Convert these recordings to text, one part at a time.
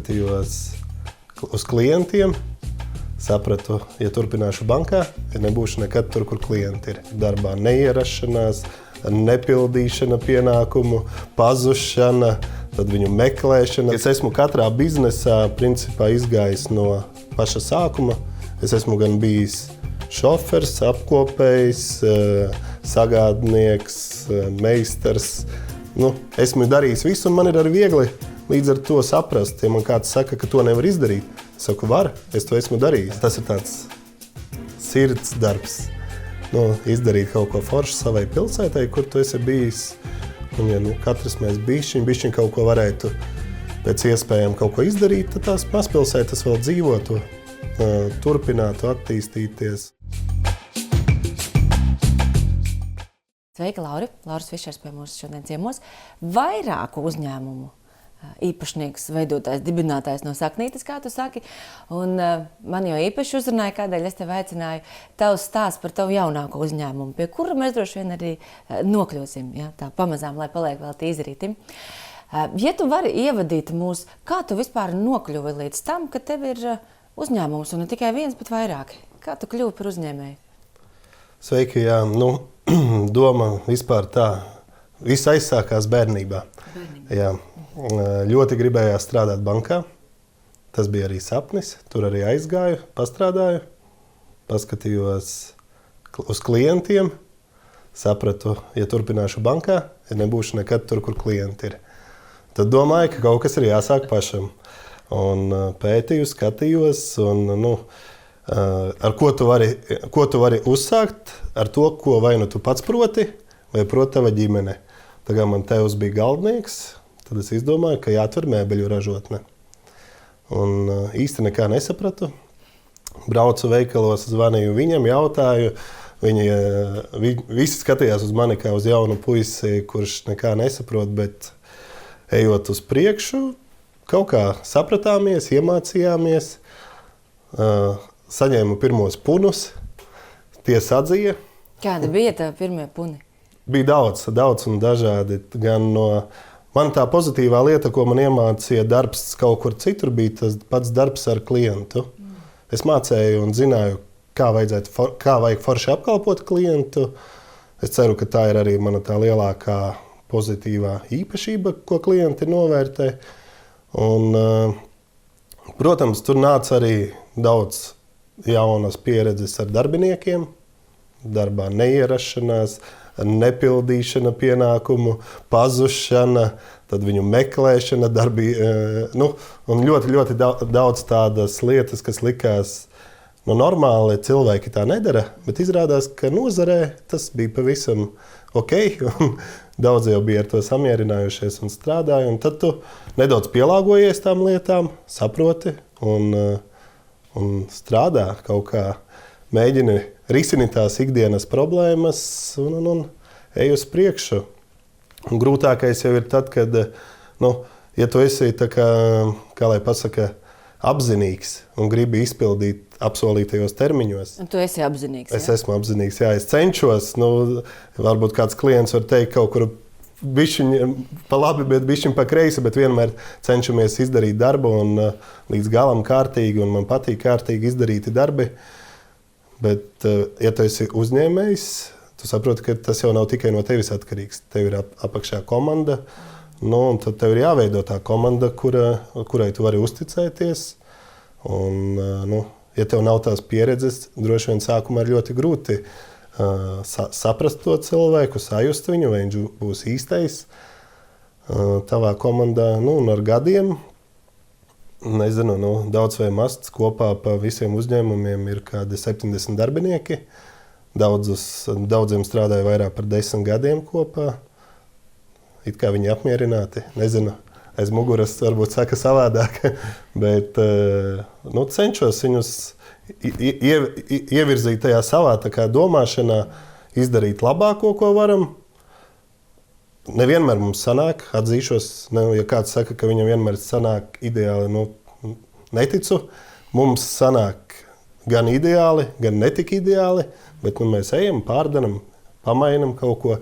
paskatījos uz klientiem, sapratu, ja turpināšu bankā, ja nebūšu nekad tur, kur klienti ir. Darbā neierašanās, nepildīšana pienākumu, pazušana, tad viņu meklēšana. Es esmu katrā biznesā principā izgājis no paša sākuma. Es esmu gan bijis šofers, apkopējs, sagādnieks, meistars. Esmu darījis visu, un man ir arī viegli līdz ar to saprast. Ja man kāds saka, ka to nevar izdarīt, es saku, var, es to esmu darījis. Tas ir tāds sirds darbs. Izdarīt kaut ko foršu savai pilsētai, kur tu esi bijis. Un, ja katrs mēs bišķiņ kaut ko varētu pēc iespējām kaut ko izdarīt, tad tās mazpilsētas vēl dzīvotu, turpinātu attīstīties. Sveika, Lauri! Lauris Fišers pie mums šodien ciemos. Vairāku uzņēmumu īpašnieks, veidotājs, dibinātājs no saknītes, kā tu saki. Un man jau īpaši uzrunāja, kādēļ es tevi aicināju, tavs stāsts par tavu jaunāko uzņēmumu, pie kura mēs droši vien arī nokļūsim, ja, tā pamazām, lai paliek vēl tīzerītim. Ja tu vari ievadīt mūs, kā tu vispār nokļuvi līdz tam, ka tev ir uzņēmums, un ne tikai viens, bet vairāki? Kā tu kļuvi par uzņēmēju? Sveiki, jā. Doma vispār tā. Viss aizsākās bērnībā. Jā. Ļoti gribējās strādāt bankā. Tas bija arī sapnis. Tur arī aizgāju, pastrādāju. Paskatījos uz klientiem. Sapratu, ja turpināšu bankā, ja nebūšu nekad tur, kur klienti ir. Tad domāju, ka kaut kas ir jāsāk pašam. Un pētīju, skatījos, un ar ko tu vari uzsākt, ar to, ko vai nu tu pats proti, vai proti tava ģimene. Tā kā man tevs bija galdnieks, tad es izdomāju, ka jāatver mēbeļu ražotne. Un īsti nekā nesapratu. Braucu veikalos, zvanīju viņam, jautāju. Visi skatījās uz mani kā uz jaunu puisi, kurš nekā nesaprot, bet ejot uz priekšu, kaut kā sapratāmies, iemācījāmies, saņēmu pirmos punus, tie sadzīja. Kādi bija tavi pirmie puni? Bija daudz un dažādi. Man tā pozitīvā lieta, ko man iemācīja darbs kaut kur citur, bija tas pats darbs ar klientu. Es mācēju un zināju, kā vajag forši apkalpot klientu. Es ceru, ka tā ir arī mana tā lielākā pozitīvā īpašība, ko klienti novērtē. Un, protams, tur nāca arī daudz jaunas pieredzes ar darbiniekiem, darbā neierašanās, nepildīšana pienākumu, pazušana, tad viņu meklēšana, un ļoti daudz tādas lietas, kas likās normāli, cilvēki tā nedara, bet izrādās, ka nozarē tas bija pavisam ok, un daudz jau bija ar to samierinājušies un strādāja, un tad tu nedaudz pielāgojies tām lietām, saproti un strādā kaut kā, mēģini risināt tās ikdienas problēmas un ej uz priekšu. Un grūtākais jau ir tad, kad, ja tu esi tā kā lai pasaka, apzinīgs un gribi izpildīt apsolītajos termiņos. Un tu esi apzinīgs, Es esmu apzinīgs, jā. Es cenšos, varbūt kāds klients var teikt kaut kur bišķiņ pa labi, bet bišķiņ pa kreisi, bet vienmēr cenšamies izdarīt darbu un līdz galam kārtīgi, un man patīk kārtīgi izdarīti darbi. Bet, ja tu esi uzņēmējs, tu saproti, ka tas jau nav tikai no tevis atkarīgs. Tev ir apakšā komanda, un tad tev ir jāveido tā komanda, kurai tu vari uzticēties. Un, ja tev nav tās pieredzes, droši vien sākumā ir ļoti grūti saprast to cilvēku, sajust viņu, vai viņš būs īstais tavā komandā. Un ar gadiem, nezinu, daudz vai maz kopā pa visiem uzņēmumiem ir kādi 70 darbinieki. Daudziem strādāja vairāk par 10 gadiem kopā. It kā viņi apmierināti, nezinu, aiz muguras varbūt saka savādāk, bet cenšos viņus ievirzīt tajā savā domāšanā, izdarīt labāko, ko varam. Nevienmēr mums sanāk, atzīšos, ja kāds saka, ka viņam vienmēr sanāk ideāli, neticu. Mums sanāk gan ideāli, gan netik ideāli, bet mēs ejam, pārdaram, pamainam kaut ko,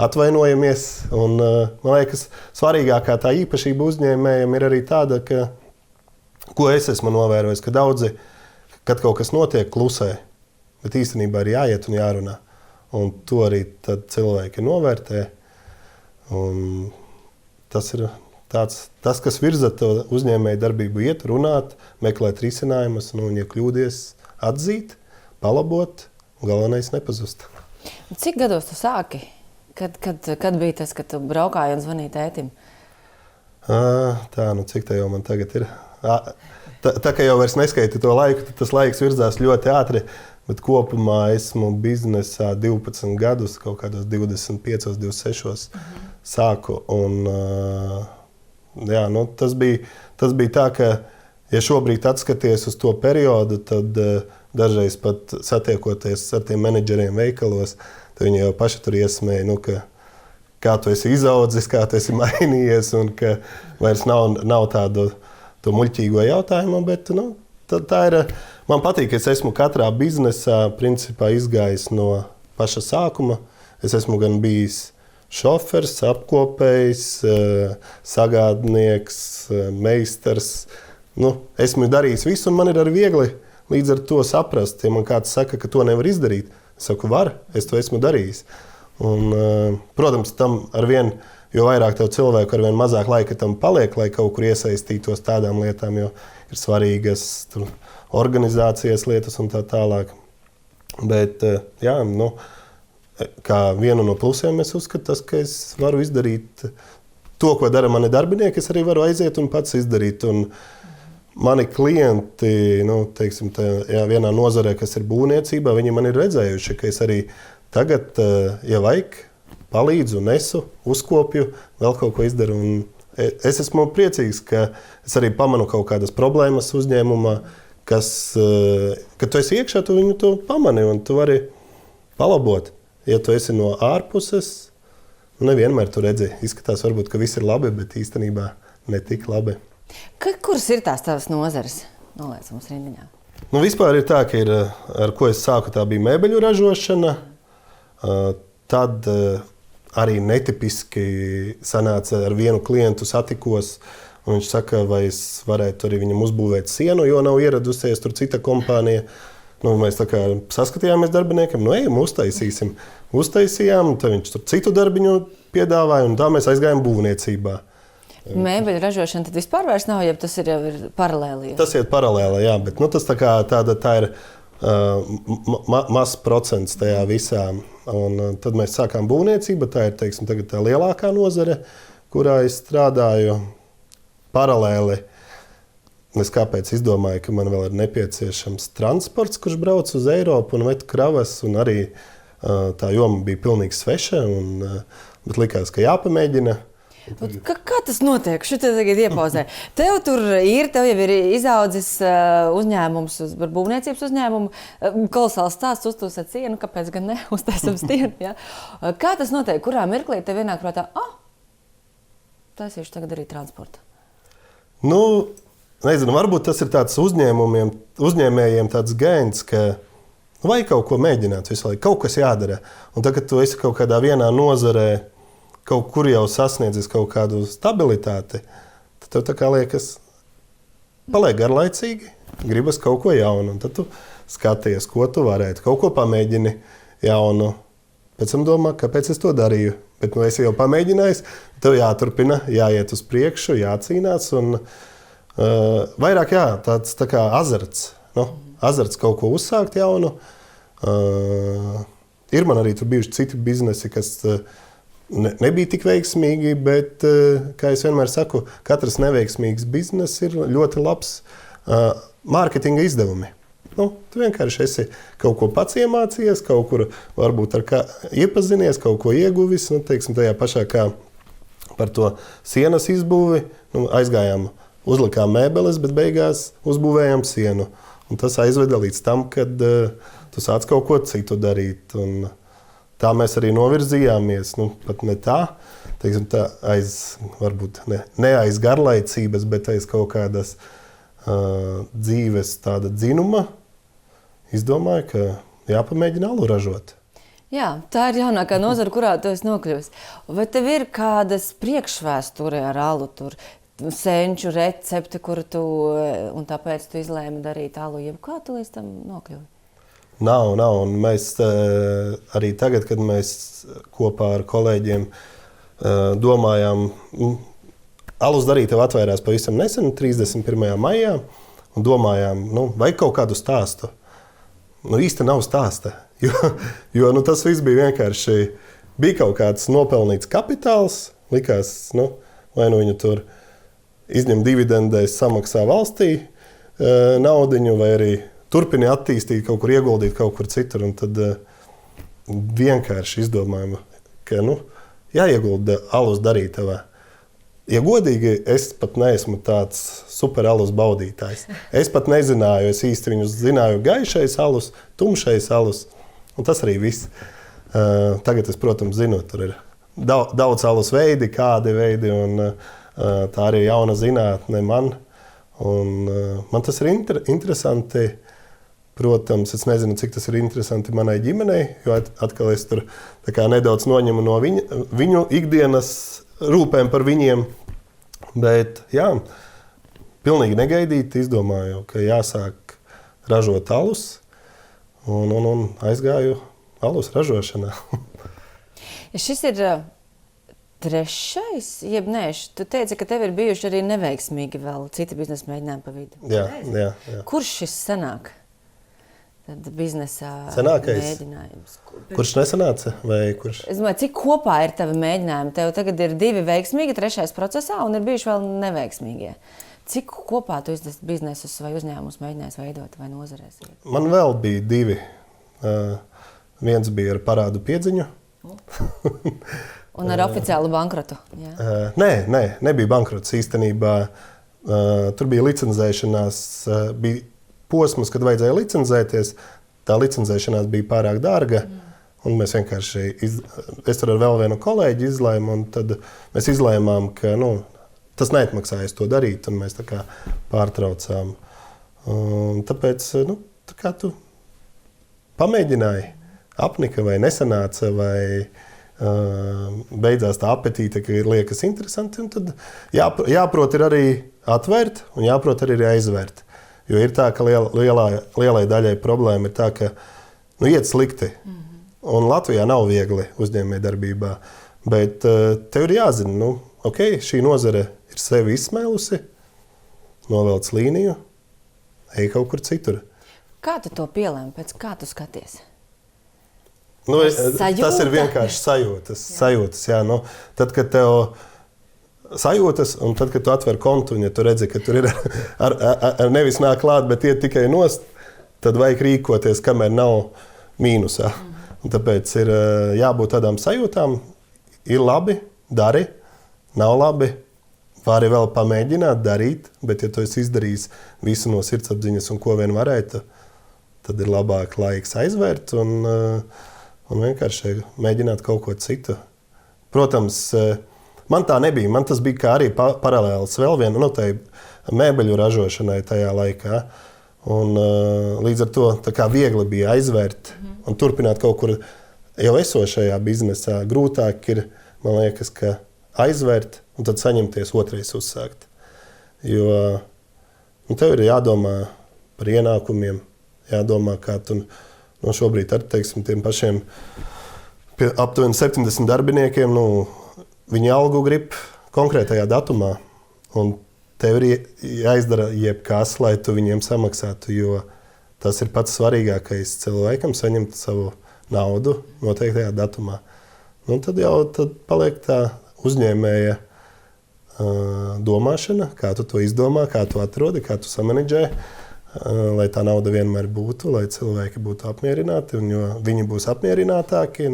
atvainojamies. Un, man liekas, svarīgākā tā īpašība uzņēmējiem ir arī tāda, ka ko es esmu novērojis, ka daudzi, kad kaut kas notiek, klusē, bet īstenībā ir jāiet un jārunā. Un to arī tad cilvēki novērtē. Un tas ir tas, kas virza to uzņēmēju darbību, iet, runāt, meklēt risinājumus, un, ja kļūdies, atzīt, palabot, un galvenais nepazust. Cik gados tu sāki? Kad bija tas, kad tu braukāji un zvanīji tētim? Cik tā jau man tagad ir? Tā kā jau vairs neskaiti to laiku, tad tas laiks virzās ļoti ātri, bet kopumā esmu biznesā 12 gadus, kaut kādos 25, 26 sāku. Un, tas bija tā, ka, ja šobrīd atskaties uz to periodu, tad dažreiz pat satiekoties ar tiem menedžeriem veikalos, tad viņi jau paši tur iesmēja, kā tu esi izaudzis, kā tu esi mainījies, un ka vairs nav tādu to muļķīgo jautājumu, bet tā ir. Man patīk, ka es esmu katrā biznesā principā izgājis no paša sākuma. Es esmu gan bijis šofers, apkopējs, sagādnieks, meistars. Esmu darījis visu, un man ir arī viegli līdz ar to saprast. Ja man kāds saka, ka to nevar izdarīt, es saku, var, es to esmu darījis. Un, protams, tam arvien, jo vairāk tev cilvēku, arvien mazāk laika tam paliek, lai kaut kur iesaistītos tādām lietām, jo ir svarīgas organizācijas lietas un tā tālāk. Bet, kā vienu no plusiem es uzskatu tas, ka es varu izdarīt to, ko dara mani darbinieki, es arī varu aiziet un pats izdarīt. Un mani klienti, vienā nozarē, kas ir būvniecībā, viņi man ir redzējuši, ka es arī tagad, ja vajag, palīdzu, nesu, uzkopju, vēl kaut ko izdaru. Un es esmu priecīgs, ka es arī pamanu kaut kādas problēmas uzņēmumā, kad tu esi iekšā, tu viņu to pamani un tu vari palabot. Ja tu esi no ārpuses, nevienmēr tu redzi, izskatās varbūt, ka viss ir labi, bet īstenībā ne tik labi. Kuras ir tās tavas nozares? Noliec mums rindiņā. Vispār ir tā, ka ar ko es sāku, tā bija mēbeļu ražošana. Tad arī netipiski sanāca ar vienu klientu satikos. Un viņš saka, vai es varētu arī viņam uzbūvēt sienu, jo nav ieradusies tur cita kompānija. Mēs tā kā saskatījāmies darbiniekam, ejam, uztaisīsim. Uztaisījām, tad viņš tur citu darbiņu piedāvāja, un tā mēs aizgājām būvniecībā. Mēbeļu ražošana tad vispār vairs nav, ja tas ir jau paralēli? Tas ir paralēli, jā, bet tas tā ir mazs procents tajā visā. Un tad mēs sākām būvniecību, tā ir, tagad tā lielākā nozare, kurā es strādāju. Paralēli es kāpēc izdomāju, ka man vēl ir nepieciešams transports, kurš brauc uz Eiropu un ved kravas, un arī tā joma bija pilnīgi sveša, bet likās, ka jāpamēģina. Kā tas notiek? Šitā tagad iepauzē. Tev jau ir izaudzis uzņēmums, būvniecības uzņēmumu, kolosāls stāsts, uztaisīt sienu, kāpēc gan ne uztaisam sienu? Ja? Kā tas notiek? Kurā mirklī tev ienāk prātā, taisīšu tagad arī transportu? Nezinu, varbūt tas ir tāds uzņēmējiem tāds gēns, ka vajag kaut ko mēģināt visu laiku, kaut kas jādara. Un tagad tu esi kaut kādā vienā nozarē, kaut kur jau sasniedzis kaut kādu stabilitāti, tad tev tā kā liekas, paliek garlaicīgi, gribas kaut ko jaunu. Un tad tu skaties, ko tu varētu, kaut ko pamēģini jaunu. Pēc tam domā, kāpēc es to darīju. Bet esi jau pamēģinājis, tev jāturpina, jāiet uz priekšu, jācīnās. Un, vairāk tāds tā kā azarts. Azarts kaut ko uzsākt jaunu. Ir man arī tur bijuši citi biznesi, kas nebija tik veiksmīgi, bet, kā es vienmēr saku, katrs neveiksmīgs biznes ir ļoti labs mārketinga izdevumi. Tu vienkārši esi kaut ko pats iemācījies, kaut kur varbūt iepazinies, kaut ko ieguvis. Tajā pašā kā par to sienas izbūvi, aizgājām, uzlikām mēbeles, bet beigās uzbūvējām sienu. Un tas aizveda līdz tam, kad tu sāc kaut ko citu darīt. Un tā mēs arī novirzījāmies. Pat ne tā, varbūt ne aiz garlaicības, bet aiz kaut kādas dzīves tāda dzinuma. Izdomāju, ka jāpamēģina alu ražot. Jā, tā ir jaunākā nozara, kurā tu esi nokļuvis. Vai tev ir kādas priekšvēsture ar alu tur? senču recepti, kuru tu, un tāpēc tu izlēmi darīt alu, jeb kā tu līdz tam nokļuvi? Nav, un mēs arī tagad, kad mēs kopā ar kolēģiem domājām, alus darītava atvērās pavisam nesen, 31. maijā, un domājām, vajag kaut kādu stāstu. Īsti nav stāsta, jo tas viss bija vienkārši, bija kaut kāds nopelnīts kapitāls, likās, vai viņu tur izņem dividendēs, samaksā valstī naudiņu, vai arī turpini attīstīt, kaut kur ieguldīt, kaut kur citur. Un tad vienkārši izdomājam, ka jāiegulda alus darītavā. Ja godīgi, es pat neesmu tāds super alus baudītājs. Es pat nezināju, es īsti viņus zināju gaišais alus, tumšais alus, un tas arī viss. Tagad es, protams, zinu, tur ir daudz alus veidi, kādi veidi, un tā arī jauna zinātne man. Un man tas ir interesanti. Protams, es nezinu, cik tas ir interesanti manai ģimenei, jo atkal es tur nedaudz noņemu no viņu ikdienas rūpēm par viņiem. Bet jā, pilnīgi negaidīti izdomāju, ka jāsāk ražot alus, un aizgāju alus ražošanā. Šis ir trešais, jeb nē, tu teici, ka tev ir bijuši arī neveiksmīgi vēl citi biznesa mēģinājumi pa vidu. Jā. Kurš šis sanāk? Tad biznesa senākais mēģinājums. Kurš nesanāca? Vai kurš? Es domāju, cik kopā ir tavi mēģinājumi? Tev tagad ir 2 veiksmīgi, 3. procesā, un ir bijuši vēl neveiksmīgie. Cik kopā tu biznesus vai uzņēmumus mēģinājis veidot vai nozarēs? Man vēl bija 2. Viens bija ar parādu piedziņu. Un ar oficiālu bankrotu? Jā. Nē, nebija bankrots īstenībā. Tur bija licencēšanās, bija posms, kad vajadzēja licencēties. Tā licencēšanās bija pārāk dārga. Un mēs vienkārši, es tur ar vēl vienu kolēģi izlēmu, un tad mēs izlēmām, ka tas neatmaksājas to darīt, un mēs tā kā pārtraucām. Un tāpēc, tā kā tu pamēģināji, apnika vai nesanāca, vai beidzās tā apetīte, ka liekas interesanti, un tad jāprot ir arī atvērt, un jāprot arī aizvērt. Jo ir tā, ka lielai daļai problēma ir tā, ka iet slikti. Un Latvijā nav viegli uzņēmējdarbībā. Bet tev ir jāzina, šī nozare ir sevi izsmēlusi, novelc līniju, ej kaut kur citur. Kā tu to pielēmi? Pēc kā tu skaties? Tas ir vienkārši sajūtas. Jā. Tad, kad tev sajūtas, un tad, kad tu atver kontu, un ja tu redzi, ka tur ir ar nevis nāk klāt, bet iet tikai nost, tad vajag rīkoties, kamēr nav mīnusā. Un tāpēc ir jābūt tādām sajūtām. Ir labi, dari, nav labi, vari vēl pamēģināt darīt, bet ja tu esi izdarījis visu no sirdsapziņas un ko vien varētu, tad ir labāk laiks aizvērt un vienkārši mēģināt kaut ko citu. Protams, man tā nebija. Man tas bija kā arī paralēls vēl viena mēbeļu ražošanai tajā laikā. Un, līdz ar to tā kā viegli bija aizvērt un turpināt kaut kur jau esošajā biznesā. Grūtāk ir, man liekas, ka aizvērt un tad saņemties otrais uzsākt. Jo tev ir jādomā par ienākumiem, jādomā, kā tu šobrīd ar tiem pašiem aptuveni 70 darbiniekiem, viņi algu grib konkrētajā datumā, un tev ir jāizdara jebkas, lai tu viņiem samaksātu, jo tas ir pats svarīgākais cilvēkam saņemt savu naudu noteiktajā datumā. Tad paliek tā uzņēmēja domāšana, kā tu to izdomā, kā tu atrodi, kā tu samanedžē, lai tā nauda vienmēr būtu, lai cilvēki būtu apmierināti, un jo viņi būs apmierinātāki,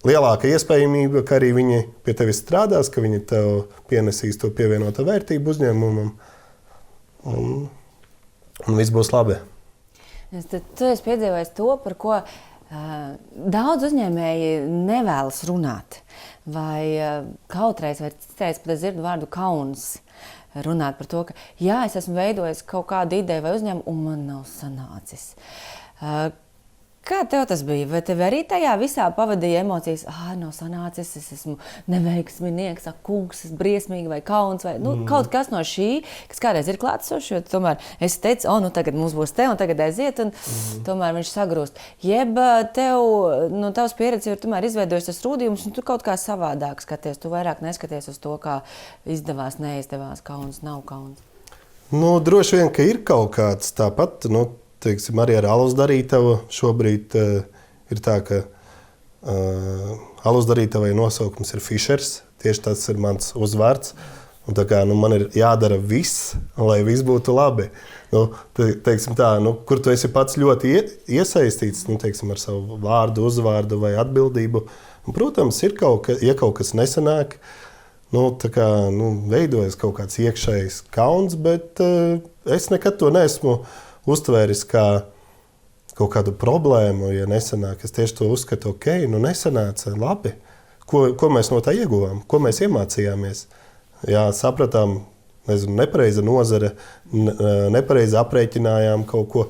lielāka iespējamība, ka arī viņi pie tevis strādās, ka viņi tev pienesīs to pievienoto vērtību uzņēmumam, un viss būs labi. Tu esi piedzīvojis to, par ko daudz uzņēmēji nevēlas runāt, vai kautreiz, vai citreiz pat es dzirdu vārdu kauns runāt par to, ka jā, es esmu veidojis kaut kādu ideju vai uzņēmumu, un man nav sanācis. Kā tev tas bija? Vai tev arī tajā visā pavadīja emocijas? Nav sanācis, es esmu neveiksminieks, kungs, es briesmīgi vai kauns, vai kaut kas no šī, kas kādreiz ir klātsošs, jo tomēr es teicu, tagad mums būs te un tagad aiziet, un tomēr viņš sagrūst. Jeb tev, no tavas pieredzes ir tomēr izveidojis tas rūdījums, un tu kaut kā savādāk skaties, tu vairāk neskaties uz to, kā izdevās, neizdevās, kauns, nav kauns. Droši vien, ka ir kaut kāds tāpat, teiksim, arī ar alus darītavu šobrīd ir tā, ka alus darītavai nosaukums ir Fišers. Tieši tas ir mans uzvārds. Un tā kā man ir jādara viss, lai viss būtu labi. Teiksim tā, kur tu esi pats ļoti iesaistīts, teiksim, ar savu vārdu, uzvārdu vai atbildību. Un, protams, ir kaut kas nesanāk, veidojas kaut kāds iekšējs kauns, bet es nekad to neesmu uztvēris kā kaut kādu problēmu, ja nesanāk. Es tieši to uzskatu, nesanāca, labi. Ko mēs no tā ieguvām? Ko mēs iemācījāmies? Jā, sapratām, nepareiza nozare, nepareizi aprēķinājām kaut ko,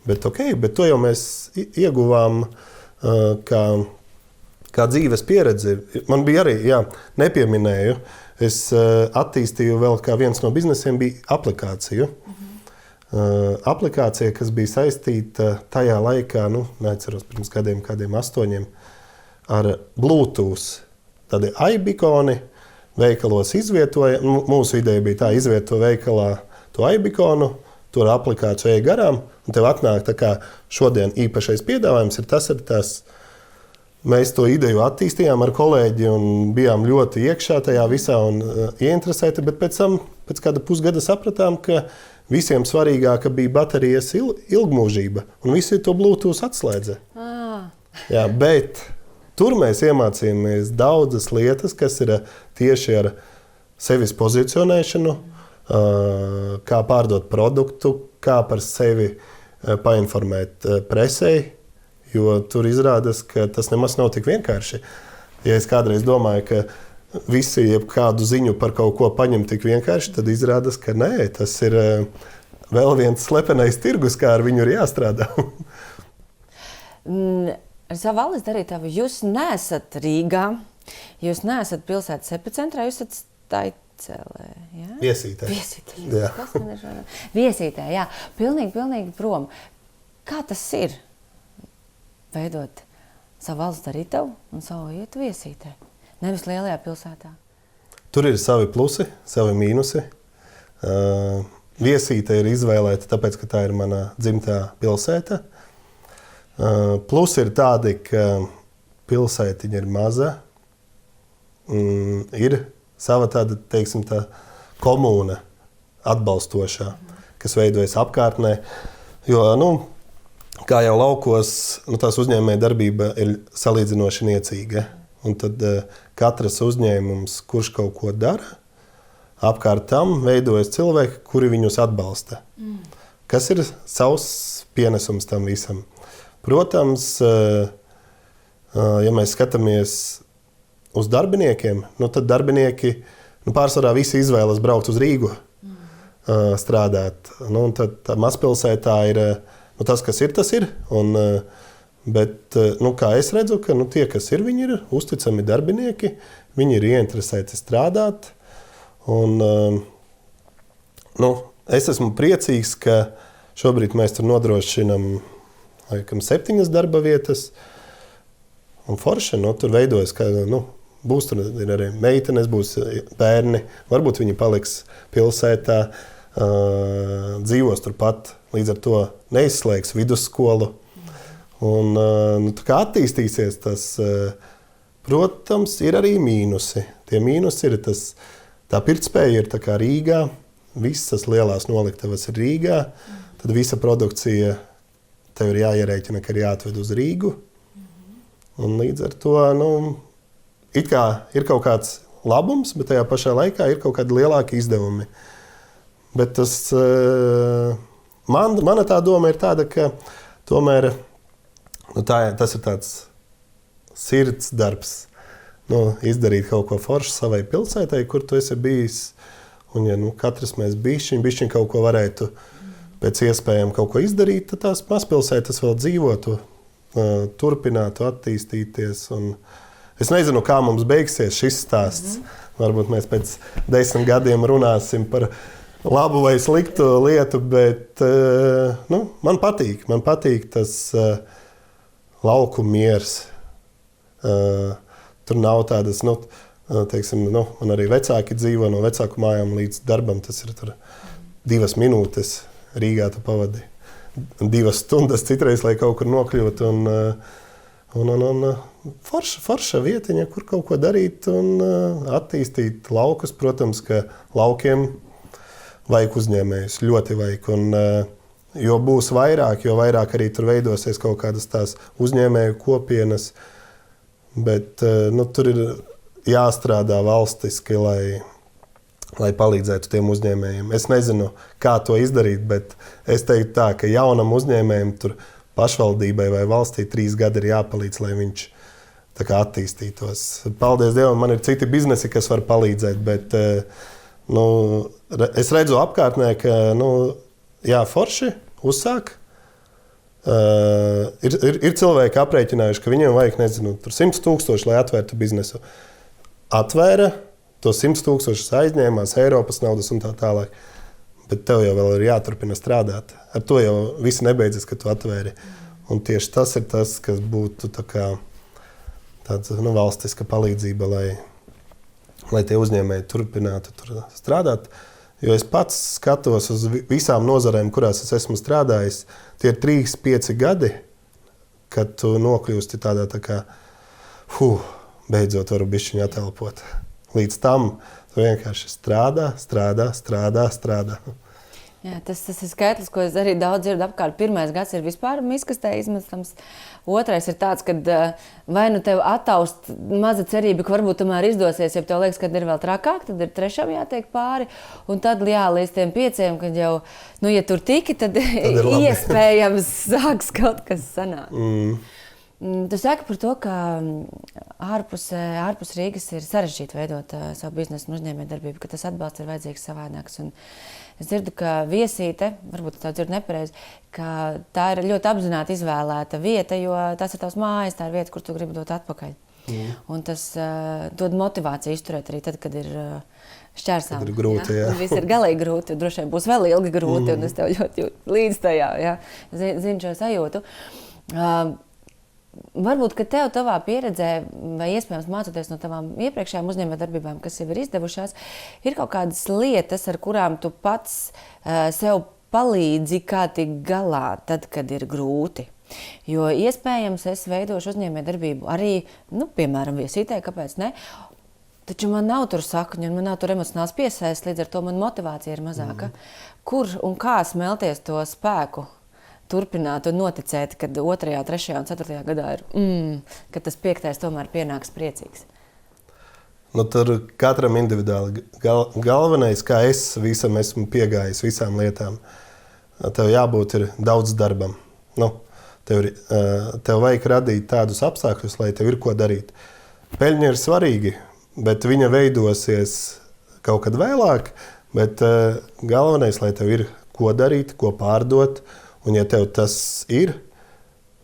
bet to jau mēs ieguvām kā dzīves pieredzi. Man bija arī, nepieminēju, es attīstīju vēl kā viens no biznesiem bija aplikāciju. Aplikācija, kas bija saistīta tajā laikā, neatceros pirms kādiem 8, ar Bluetooth. Tādi iBikoni veikalos izvietoja. Mūsu ideja bija tā, izvieto veikalā to iBikonu, tur aplikāciju ej garām, un tev atnāk tā kā šodien īpašais piedāvājums ir tas. Mēs to ideju attīstījām ar kolēģi un bijām ļoti iekšā tajā visā un ieinteresēti, bet pēc tam, pēc kāda pusgada sapratām, ka visiem svarīgāka bija baterijas ilgmūžība, un visi to Bluetooth atslēdza. Jā, bet tur mēs iemācījāmies daudzas lietas, kas ir tieši ar sevis pozicionēšanu, kā pārdot produktu, kā par sevi painformēt presei, jo tur izrādās, ka tas nemaz nav tik vienkārši. Ja es kādreiz domāju, ka visi kādu ziņu par kaut ko paņem tik vienkārši, tad izrādās, ka nē, tas ir vēl viens slepenais tirgus, kā ar viņu ir jāstrādā. Ar savu valdes darītavu jūs neesat Rīgā, jūs neesat pilsētas epicentrā, jūs esat Staicelē. Ja? Viesītē. Viesītē, jā. Pilnīgi prom. Kā tas ir veidot savu valdes darītavu un savu vietu Viesītē? Nevis lielajā pilsētā. Tur ir savi plusi, savi mīnusi. Viesīte ir izvēlēta, tāpēc, ka tā ir mana dzimtā pilsēta. Plusi ir tādi, ka pilsētiņa ir maza. Ir sava tāda, teiksim, tā komūna atbalstošā, kas veidojas apkārtnē. Jo, kā jau laukos, tās uzņēmēja darbība ir salīdzinoši niecīga. Un tad katrs uzņēmums, kurš kaut ko dara, apkārt tam veidojas cilvēki, kuri viņus atbalsta. Kas ir savs pienesums tam visam? Protams, ja mēs skatāmies uz darbiniekiem, tad darbinieki pārsvarā visi izvēlas braukt uz Rīgu strādāt. Un tad mazpilsētā ir tas, kas ir, tas ir. Bet, kā es redzu, ka tie, kas ir, viņi ir uzticami darbinieki, viņi ir ieinteresēti strādāt. Un, es esmu priecīgs, ka šobrīd mēs tur nodrošinam 7 darba vietas. Un forši, tur veidojas, ka būs tur arī meitenes, būs bērni, varbūt viņi paliks pilsētā, dzīvos turpat, līdz ar to neizslēgs vidusskolu. Un, tā kā attīstīsies tas, protams, ir arī mīnusi. Tie mīnusi ir tā pirktspēja ir tā kā Rīgā, visas lielās noliktavas ir Rīgā, tad visa produkcija tev ir jāierēķina, ka ir jāatved uz Rīgu. Un līdz ar to, it kā ir kaut kāds labums, bet tajā pašā laikā ir kaut kādi lielāki izdevumi. Bet tas, mana tā doma ir tāda, ka tomēr tas ir tāds sirds darbs, izdarīt kaut ko foršu savai pilsētai, kur tu esi bijis. Un ja katrs mēs bišķiņ kaut ko varētu pēc iespējām kaut ko izdarīt, tad tās mazpilsētas vēl dzīvotu turpinātu attīstīties. Un es nezinu, kā mums beigsies šis stāsts. Varbūt mēs pēc 10 gadiem runāsim par labu vai sliktu lietu, bet man patīk tas lauku miers. Tur nav tādas, man arī vecāki dzīvo no vecāku mājām līdz darbam. Tas ir 2 minūtes Rīgā tu pavadi. 2 stundas citreiz, lai kaut kur nokļūtu. Un forša vietiņa, kur kaut ko darīt un attīstīt laukus. Protams, ka laukiem vajag uzņēmējus, ļoti vajag. Un, jo būs vairāk, jo vairāk arī tur veidosies kaut kādas tās uzņēmēju kopienas. Bet tur ir jāstrādā valstiski, lai palīdzētu tiem uzņēmējiem. Es nezinu, kā to izdarīt, bet es teiktu tā, ka jaunam uzņēmējam tur pašvaldībai vai valstī 3 gadi ir jāpalīdz, lai viņš tā kā attīstītos. Paldies Dievam, man ir citi biznesi, kas var palīdzēt, bet es redzu apkārtnē, ka forši uzsāk. Ir cilvēki aprēķinājuši, ka viņiem vajag, 100 000, lai atvērtu biznesu. Atvēra, to 100 000 aizņēmās, Eiropas naudas un tā tālāk. Bet tev jau vēl ir jāturpina strādāt. Ar to jau viss nebeidzas, ka tu atvēri. Un tieši tas ir tas, kas būtu tāds valstiska palīdzība, lai tie uzņēmēji turpinātu tur strādāt. Jo es pats skatos uz visām nozarēm, kurās es esmu strādājis. Tie ir 3-5 gadi, kad tu nokļūsti tādā beidzot varu bišķiņu atelpot. Līdz tam tu vienkārši strādā. Jā, tas ir skaitlis, ko es arī daudz dzirdu apkārt. 1. gads ir vispār miskastē izmetams. 2. ir tāds, kad vai nu tev attaust maza cerība, ka varbūt tomēr izdosies, ja tev liekas, ka ir vēl trakāk, tad ir 3. jātiek pāri. Un tad līdz tiem 5, kad jau, ja tur tiki, tad iespējams sāks kaut kas sanākt. Tu saki par to, ka ārpus Rīgas ir sarežģīti veidot savu biznesu un uzņēmējdarbību, ka tas atbalsts ir vajadzīgs savādāks. Un es dzirdu, ka Viesīte, varbūt tā dzirdu nepareizi, ka tā ir ļoti apzināti izvēlēta vieta, jo tas ir tavs mājas, tā ir vieta, kur tu gribi dot atpakaļ. Un tas dod motivāciju izturēt arī tad, kad ir šķērsām. Kad ir grūti, jā. Viss ir galīgi grūti, droši vien būs vēl ilgi grūti, un es tev ļoti jūtu līdz tajā, jā. Zinu šo sajūtu. Varbūt, ka tev tavā pieredzē, vai iespējams mācoties no tavām iepriekšējām uzņēmējdarbībām, kas jau ir izdevušās, ir kaut kādas lietas, ar kurām tu pats sev palīdzi, kā tikt galā tad, kad ir grūti. Jo iespējams es veidošu uzņēmējdarbību arī, piemēram, Viesītē, kāpēc ne? Taču man nav tur sakņu, un man nav tur emocionāls piesaistes, līdz ar to man motivācija ir mazāka. Kur un kā smelties to spēku? Turpināt un noticēt, ka 2., 3. un 4. gadā ir, ka tas 5. tomēr pienāks priecīgs. Tur katram individuāli. Galvenais, kā es visam esmu piegājis, visām lietām, tev jābūt ir daudz darbam. Tev vajag radīt tādus apstākļus, lai tev ir ko darīt. Peļņa ir svarīga, bet viņa veidosies kaut kad vēlāk, bet galvenais, lai tev ir ko darīt, ko pārdot. Un ja tev tas ir,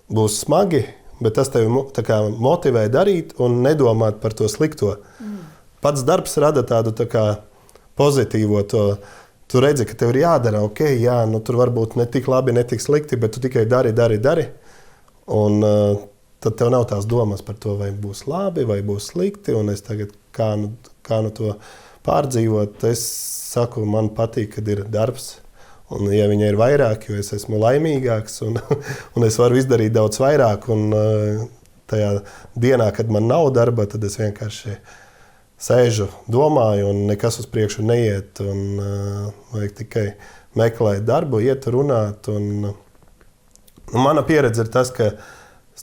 būs smagi, bet tas tevi motivē darīt un nedomāt par to slikto. Pats darbs rada tādu pozitīvo to. Tu redzi, ka tev ir jādara, tur varbūt ne tik labi, ne tik slikti, bet tu tikai dari. Un tad tev nav tās domas par to, vai būs labi, vai būs slikti, un es tagad kā to pārdzīvot. Es saku, man patīk, kad ir darbs. Un, ja viņa ir vairāk, jo es esmu laimīgāks un es varu izdarīt daudz vairāk, un tajā dienā, kad man nav darba, tad es vienkārši sēžu, domāju, un nekas uz priekšu neiet. Vajag tikai meklēt darbu, iet runāt. Mana pieredze ir tas, ka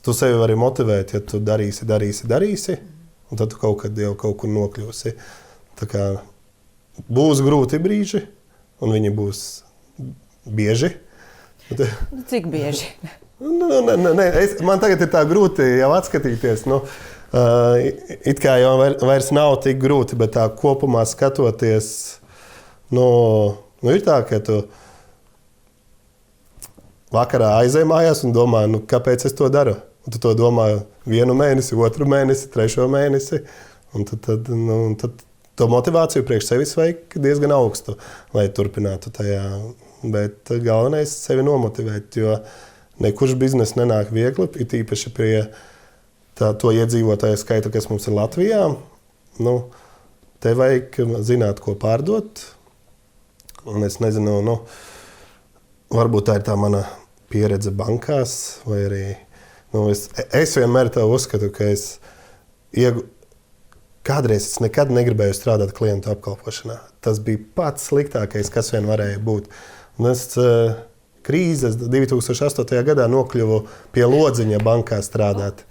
tu sevi vari motivēt, ja tu darīsi, un tad tu kaut kad jau kaut kur nokļūsi. Tā kā būs grūti brīži, un viņi būs bieži. Cik bieži? Man tagad ir tā grūti jau atskatīties. It kā jau vairs nav tik grūti, bet tā kopumā skatoties, ir tā, ka tu vakarā aizej mājās un domā, kāpēc es to daru. Un tu to domā 1 mēnesi, 2 mēnesi, 3 mēnesi. Un tad to motivāciju priekš sevis vajag diezgan augstu, lai turpinātu tajā. Bet galvenais ir sevi nomotivēt, jo nekurš bizness nenāk viegli, it īpaši pie to iedzīvotāju skaita, kas mums ir Latvijā. Te vajag zināt, ko pārdot. Un es nezinu, varbūt tā ir tā mana pieredze bankās, vai arī es vienmēr tā uzskatu, ka kādreiz es nekad negribēju strādāt klientu apkalpošanā. Tas bija pats sliktākais, kas vien varēja būt. Un es krīzes 2008. gadā nokļuvu pie lodziņa bankā strādāt.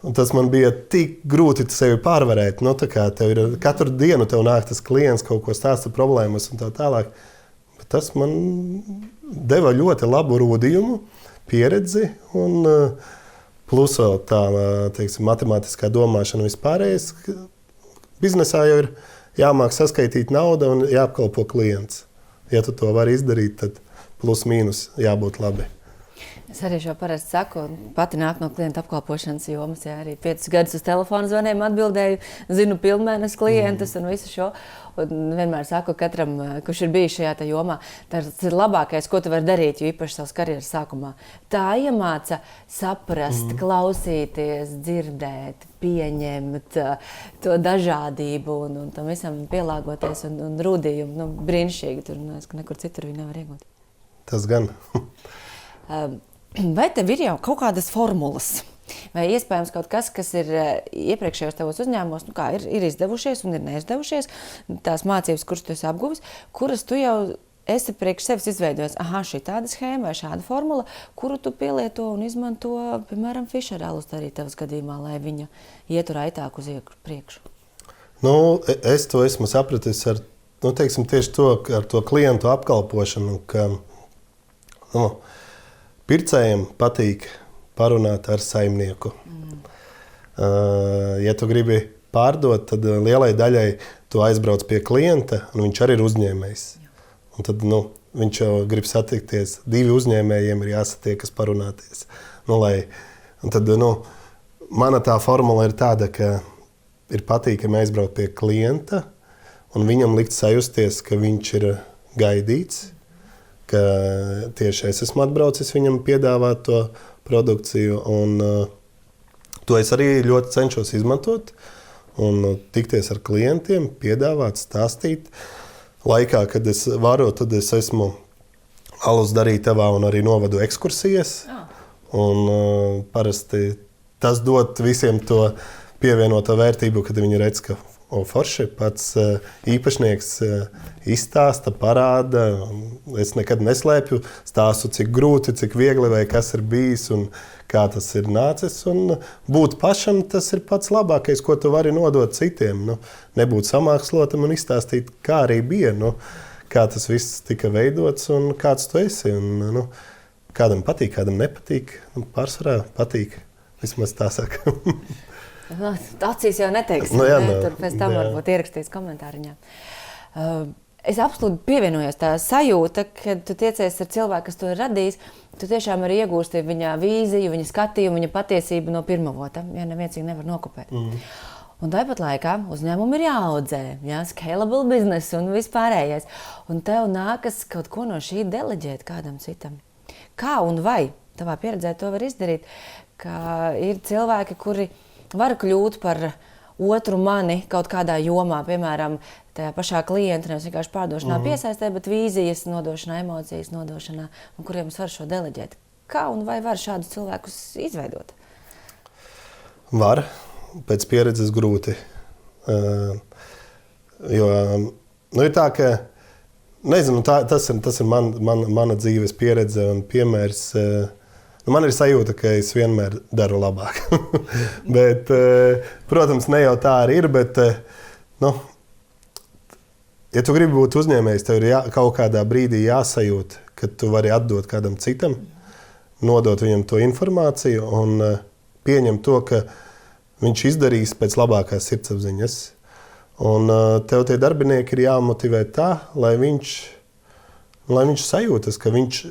Un tas man bija tik grūti sevi pārvarēt. Katru dienu tev nāk tas klients, kaut ko stāsta problēmas un tā tālāk. Bet tas man deva ļoti labu rūdījumu, pieredzi un plus vēl tā, teiksim, matemātiskā domāšana vispārējais. Biznesā jau ir jāmāk saskaitīt naudu un jāapkalpo klients. Ja tu to vari izdarīt, tad plus mīnus jābūt labi. Es arī šo parasti saku, pati nāk no klienta apkalpošanas jomas, arī 5 gadus uz telefonu zvaniem atbildēju, zinu pilnmēnes klientus un visu šo. Un vienmēr saku katram, kurš ir bijis šajā jomā, tas ir labākais, ko tu vari darīt, jo īpaši savas karjeras sākumā. Tā iemāca saprast, klausīties, dzirdēt, pieņemt to dažādību un tam visam pielāgoties un rūdījumu. Brīnišķīgi, tur nekur citur viņi nevar iegūt. Tas gan. Vai tev ir jau kaut kādas formulas? Vai iespējams kaut kas, kas ir iepriekšējos tavos uzņēmumos, ir izdevušies un ir neizdevušies, tās mācības, kuras tu esi apguvis, kuras tu jau esi priekš sevis izveidojis? Šī tāda schēma vai šāda formula, kuru tu pielieto un izmanto, piemēram, Fischer alus arī tavas gadījumā, lai viņa ietu raitāk uz priekšu? Es to esmu sapratis ar, tieši to, ar to klientu apkalpošanu, ka pircējiem patīk parunāt ar saimnieku. Ja tu gribi pārdot, tad lielai daļai tu aizbrauc pie klienta, un viņš arī ir uzņēmējs. Un tad viņš jau grib satikties. 2 uzņēmējiem ir jāsatiekas parunāties. Mana tā formula ir tāda, ka ir patīkami aizbraukt pie klienta, un viņam likt sajusties, ka viņš ir gaidīts, ka tieši es esmu atbraucis viņam piedāvāt to produkciju, un to es arī ļoti cenšos izmantot un tikties ar klientiem, piedāvāt, stāstīt. Laikā, kad es varu, tad es esmu alus darītavā un arī novadu ekskursijas, un parasti tas dod visiem to pievienoto vērtību, kad viņi redz, ka forši pats īpašnieks izstāsta, parāda. Es nekad neslēpju, stāstu, cik grūti, cik viegli vai kas ir bijis un kā tas ir nācis. Un būt pašam, tas ir pats labākais, ko tu vari nodot citiem. Nebūt samākslotam un izstāstīt, kā arī bija, kā tas viss tika veidots un kāds tu esi. Un, kādam patīk, kādam nepatīk. Pārsvarā patīk, vismaz tā saka. Acīs jau neteiksim, tur pēc tam varbūt ierakstīs komentāriņā. Es absolūti pievienojos tā sajūta, kad tu tiecies ar cilvēku, kas to ir radījis, tu tiešām arī iegūsti viņa vīziju, viņa skatījumu, viņa patiesību no pirmavota, ja neviens viņu nevar nokopēt. Un tāpat laikā uzņēmumi ir jāaudzē, scalable business un vispārējais. Un tev nākas kaut ko no šī deleģēt kādam citam. Kā un vai tavā pieredzē to var izdarīt, ka ir cilvēki, kuri var kļūt par otru mani kaut kādā jomā, piemēram, tajā pašā klienta, nevis vienkārši pārdošanā piesaistē, bet vīzijas nodošanā, emocijas nodošanā, un kuriem es varu šo deleģēt. Kā un vai var šādus cilvēkus izveidot? Var, pēc pieredzes grūti. Jo ir tā, ka, nezinu, tas ir mana dzīves pieredze un piemērs. Man ir sajūta, ka es vienmēr daru labāk. Bet, protams, ne jau tā arī ir, bet, ja tu gribi būt uzņēmējs, tev ir kaut kādā brīdī jāsajūt, ka tu vari atdot kādam citam, nodot viņam to informāciju un pieņemt to, ka viņš izdarīs pēc labākās sirdsapziņas. Un tev tie darbinieki ir jāmotivē tā, lai viņš sajūtas, ka viņš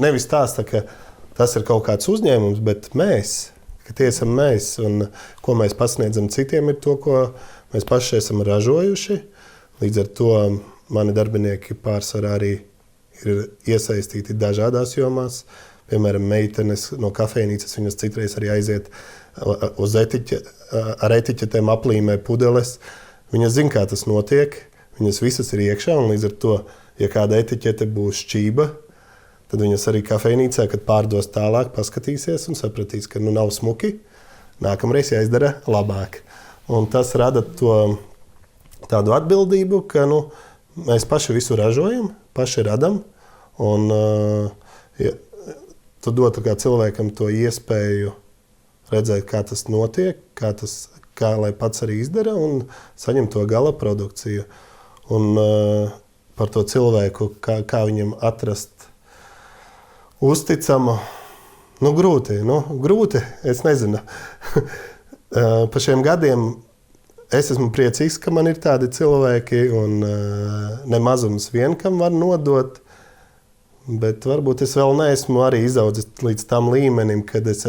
nevis stāsta, ka tas ir kaut kāds uzņēmums, bet mēs ka tie esam mēs. Un ko mēs pasniedzam citiem, ir to, ko mēs paši esam ražojuši. Līdz ar to mani darbinieki pārsvarā arī ir iesaistīti dažādās jomās. Piemēram, meitenes no kafejnīcas, viņas citreiz arī aiziet uz ar etiķetēm aplīmē pudeles. Viņas zina, kā tas notiek, viņas visas ir iekšā, un līdz ar to, ja kāda etiķete būs šķība, tad viņas arī kafejnīcā, kad pārdos tālāk, paskatīsies un sapratīs, ka nav smuki, nākamreiz jāizdara labāk. Un tas rada tādu atbildību, ka mēs paši visu ražojam, paši radam, un tu dod kā cilvēkam to iespēju redzēt, kā tas notiek, kā lai pats arī izdara un saņem to gala produkciju. Un par to cilvēku, kā viņam atrast uzticamu, grūti, es nezinu. Pa šiem gadiem es esmu priecīgs, ka man ir tādi cilvēki un nemazums vien, kam var nodot. Bet varbūt es vēl neesmu arī izaudzis līdz tam līmenim, kad es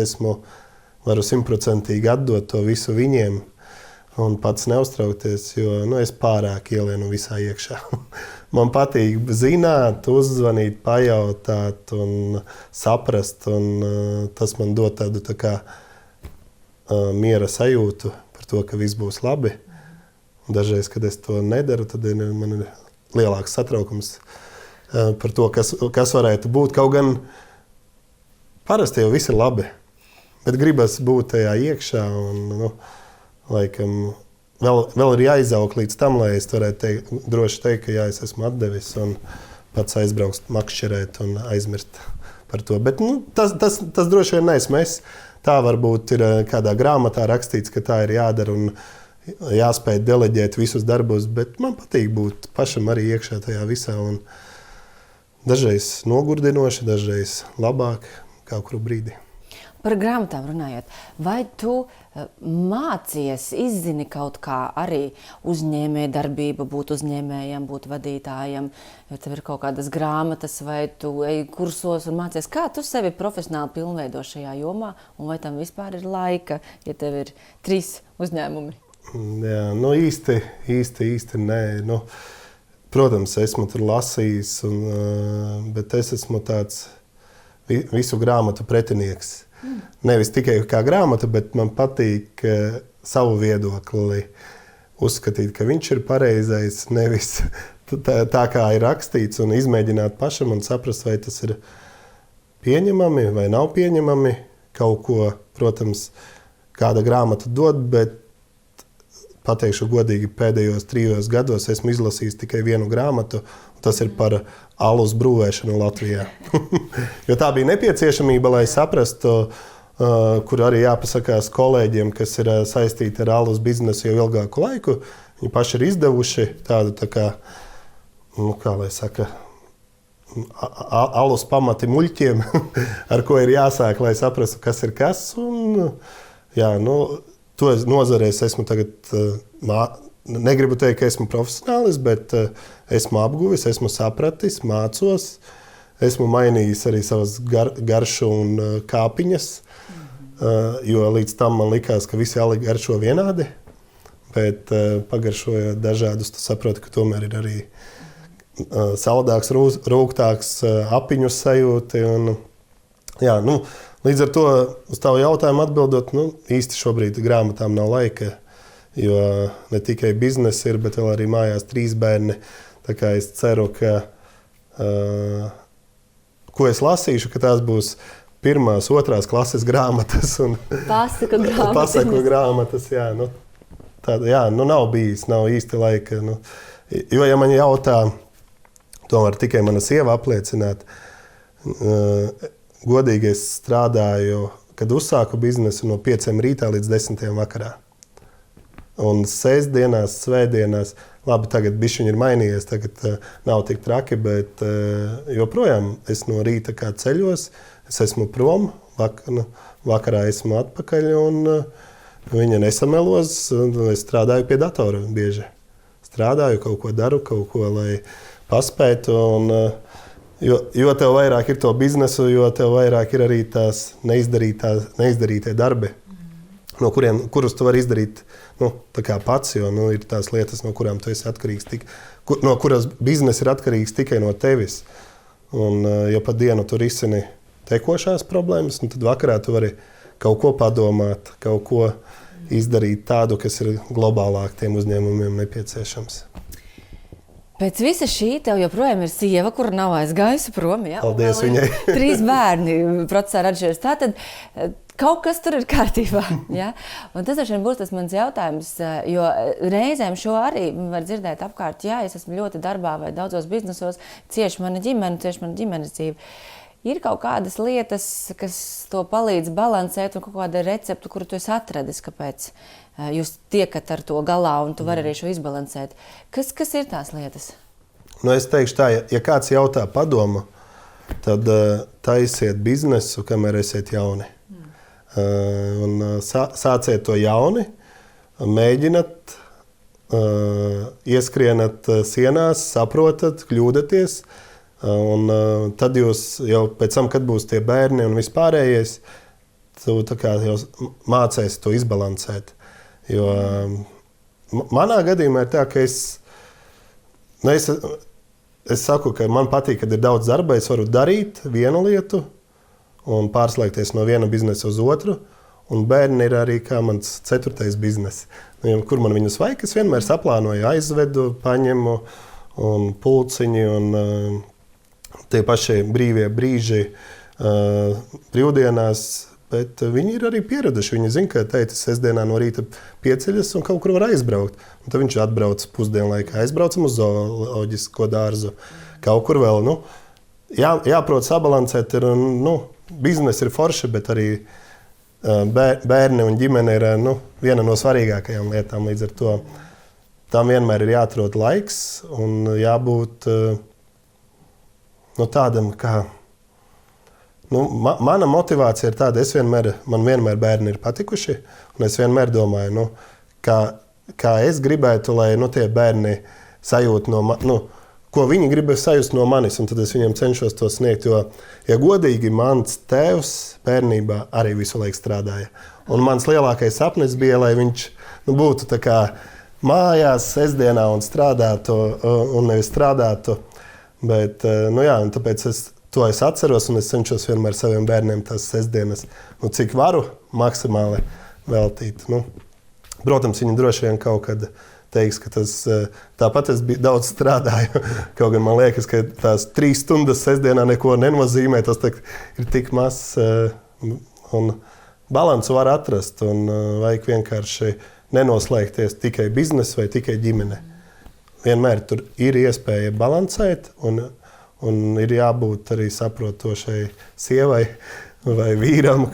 varu 100% atdot to visu viņiem un pats neuztraukties, jo es pārāk ielienu visā iekšā. Man patīk zināt, uzzvanīt, pajautāt un saprast, un tas man dod tādu miera sajūtu par to, ka viss būs labi. Un dažreiz, kad es to nedaru, tad man ir lielāks satraukums par to, kas varētu būt. Kaut gan parasti jau viss ir labi, bet gribas būt tajā iekšā un, laikam, vēl ir jāizaug līdz tam, lai es varētu droši teikt, ka jā, es esmu atdevis un pats aizbraukt, makšķerēt un aizmirst par to. Bet tas droši vien neesmu es. Tā varbūt ir kādā grāmatā rakstīts, ka tā ir jādara un jāspēj deleģēt visus darbus, bet man patīk būt pašam arī iekšā tajā visā. Un dažreiz nogurdinoši, dažreiz labāk, kaut kuru brīdi. Par grāmatām runājot, vai tu mācies, izzini kaut kā arī uzņēmēja darbību, būt uzņēmējam, būt vadītājam, jo tev ir kaut kādas grāmatas, vai tu ej kursos un mācies, kā tu sevi profesionāli pilnveido šajā jomā, un vai tam vispār ir laika, ja tev ir 3 uzņēmumi? Jā, īsti nē. Protams, esmu tur lasījis, bet es esmu tāds visu grāmatu pretinieks. Nevis tikai kā grāmata, bet man patīk savu viedokli uzskatīt, ka viņš ir pareizais, nevis tā kā ir rakstīts, un izmēģināt pašam un saprast, vai tas ir pieņemami vai nav pieņemami. Kaut ko, protams, kāda grāmata dod, bet pateikšu godīgi, pēdējos 3 gados esmu izlasījis tikai vienu grāmatu, un tas ir par alus brūvēšanu Latvijā. Jo tā bija nepieciešamība, lai saprastu, kur arī jāpasakās kolēģiem, kas ir saistīti ar alus biznesu jau ilgāku laiku. Viņi paši ir izdevuši tādu, kā lai saka, alus pamati muļķiem, ar ko ir jāsāk, lai saprastu, kas ir kas. Un, to nozarēs esmu tagad, negribu teikt, ka esmu profesionālis, bet esmu apguvis, esmu sapratis, mācos. Esmu mainījis arī savas garšu un kāpiņas, jo līdz tam man likās, ka visi ali garšo vienādi. Bet pagaršojot dažādus, tu saproti, ka tomēr ir arī saldāks, rūgtāks apiņu sajūti. Un, līdz ar to uz tavu jautājumu atbildot, īsti šobrīd grāmatām nav laika, jo ne tikai biznesa ir, bet vēl arī mājās 3 bērni. Tā kā es ceru, ka, ko es lasīšu, ka tās būs 1. 2. klases grāmatas. Pasaku grāmatas, jā. Nav bijis, nav īsti laika. Jo, ja man jautā, to var tikai mana sieva apliecināt, godīgi es strādāju, kad uzsāku biznesu no 5 rītā līdz 10 vakarā. Un sestdienās, svētdienās, labi, tagad bišķiņi ir mainījies, tagad nav tik traki, bet joprojām es no rīta kā ceļos, es esmu prom, vakarā esmu atpakaļ un viņa nesamelos, es strādāju pie datora bieži. Strādāju, kaut ko daru, kaut ko, lai paspētu. Jo tev vairāk ir to biznesu, jo tev vairāk ir arī tās neizdarītie darbi. kurus tu vari izdarīt tā kā pats, jo ir tās lietas, no kurām tu esi atkarīgs, no kuras biznesa ir atkarīgs tikai no tevis. Un, ja pa dienu tu risini tekošās problēmas, tad vakarā tu vari kaut ko padomāt, kaut ko izdarīt tādu, kas ir globālāk tiem uzņēmumiem nepieciešams. Pēc visa šī tev joprojām ir sieva, kura nav aizgājusi prom. Ja? Paldies viņai. 3 bērni procesā radušies. Tātad kaut kas tur ir kārtībā. Ja? Un tas būs tas mans jautājums, jo reizēm šo arī var dzirdēt apkārt. Jā, es esmu ļoti darbā vai daudzos biznesos, cieši mana ģimenes dzīve. Ir kaut kādas lietas, kas to palīdz balansēt, un kaut kāda recepte, kuru tu esi atradis, kāpēc jūs tiekat ar to galā, un tu vari arī šo izbalansēt. Kas ir tās lietas? Es teikšu tā, ja kāds jautā padomu, tad taisiet biznesu, kamēr esiet jauni. Un sāciet to jauni, mēģinat, ieskrienat sienās, saprotat, kļūdaties. Un tad jūs jau pēc tam, kad būs tie bērni un vispārējais, tu tā kā jau mācēsi to izbalansēt. Jo manā gadījumā ir tā, ka es saku, ka man patīk, kad ir daudz darba, es varu darīt vienu lietu un pārslēgties no viena biznesa uz otru. Un bērni ir arī kā mans 4. bizness. Kur man viņus vajag, es vienmēr saplānoju, aizvedu, paņemu un pulciņi un tie paši brīvie brīži brīvdienās, bet viņi ir arī pieraduši. Viņi zina, ka teicis sestdienā no rīta pieceļas un kaut kur var aizbraukt. Un tad viņš atbrauc pusdienlaikā, aizbraucam uz zooloģisko dārzu, kaut kur vēl. Jāprot sabalansēt, biznesa ir forši, bet arī bērni un ģimene ir viena no svarīgākajām lietām. Līdz ar to tam vienmēr ir jāatrod laiks un jābūt tādam, kā mana motivācija ir tāda, man vienmēr bērni ir patikuši, un es vienmēr domāju, kā es gribētu, lai tie bērni sajūt ko viņi grib sajust no manis, un tad es viņiem cenšos to sniegt, jo, ja godīgi, mans tēvs bērnībā arī visu laiku strādāja. Un mans lielākais sapnis bija, lai viņš būtu tā kā mājās sestdienā un strādātu, un nevis strādātu. Bet, un tāpēc es atceros, un es cenšos vienmēr saviem bērniem tās sestdienas, cik varu maksimāli veltīt. Protams, viņi droši vien kaut kad teiks, ka tāpat es daudz strādāju. Kaut gan man liekas, ka tās 3 stundas sestdienā neko nenozīmē, tas ir tik maz. Un balansu var atrast, un vajag vienkārši nenoslēgties tikai biznesa vai tikai ģimene. Vienmēr tur ir iespēja balansēt, un ir jābūt arī saprotošai sievai vai vīram,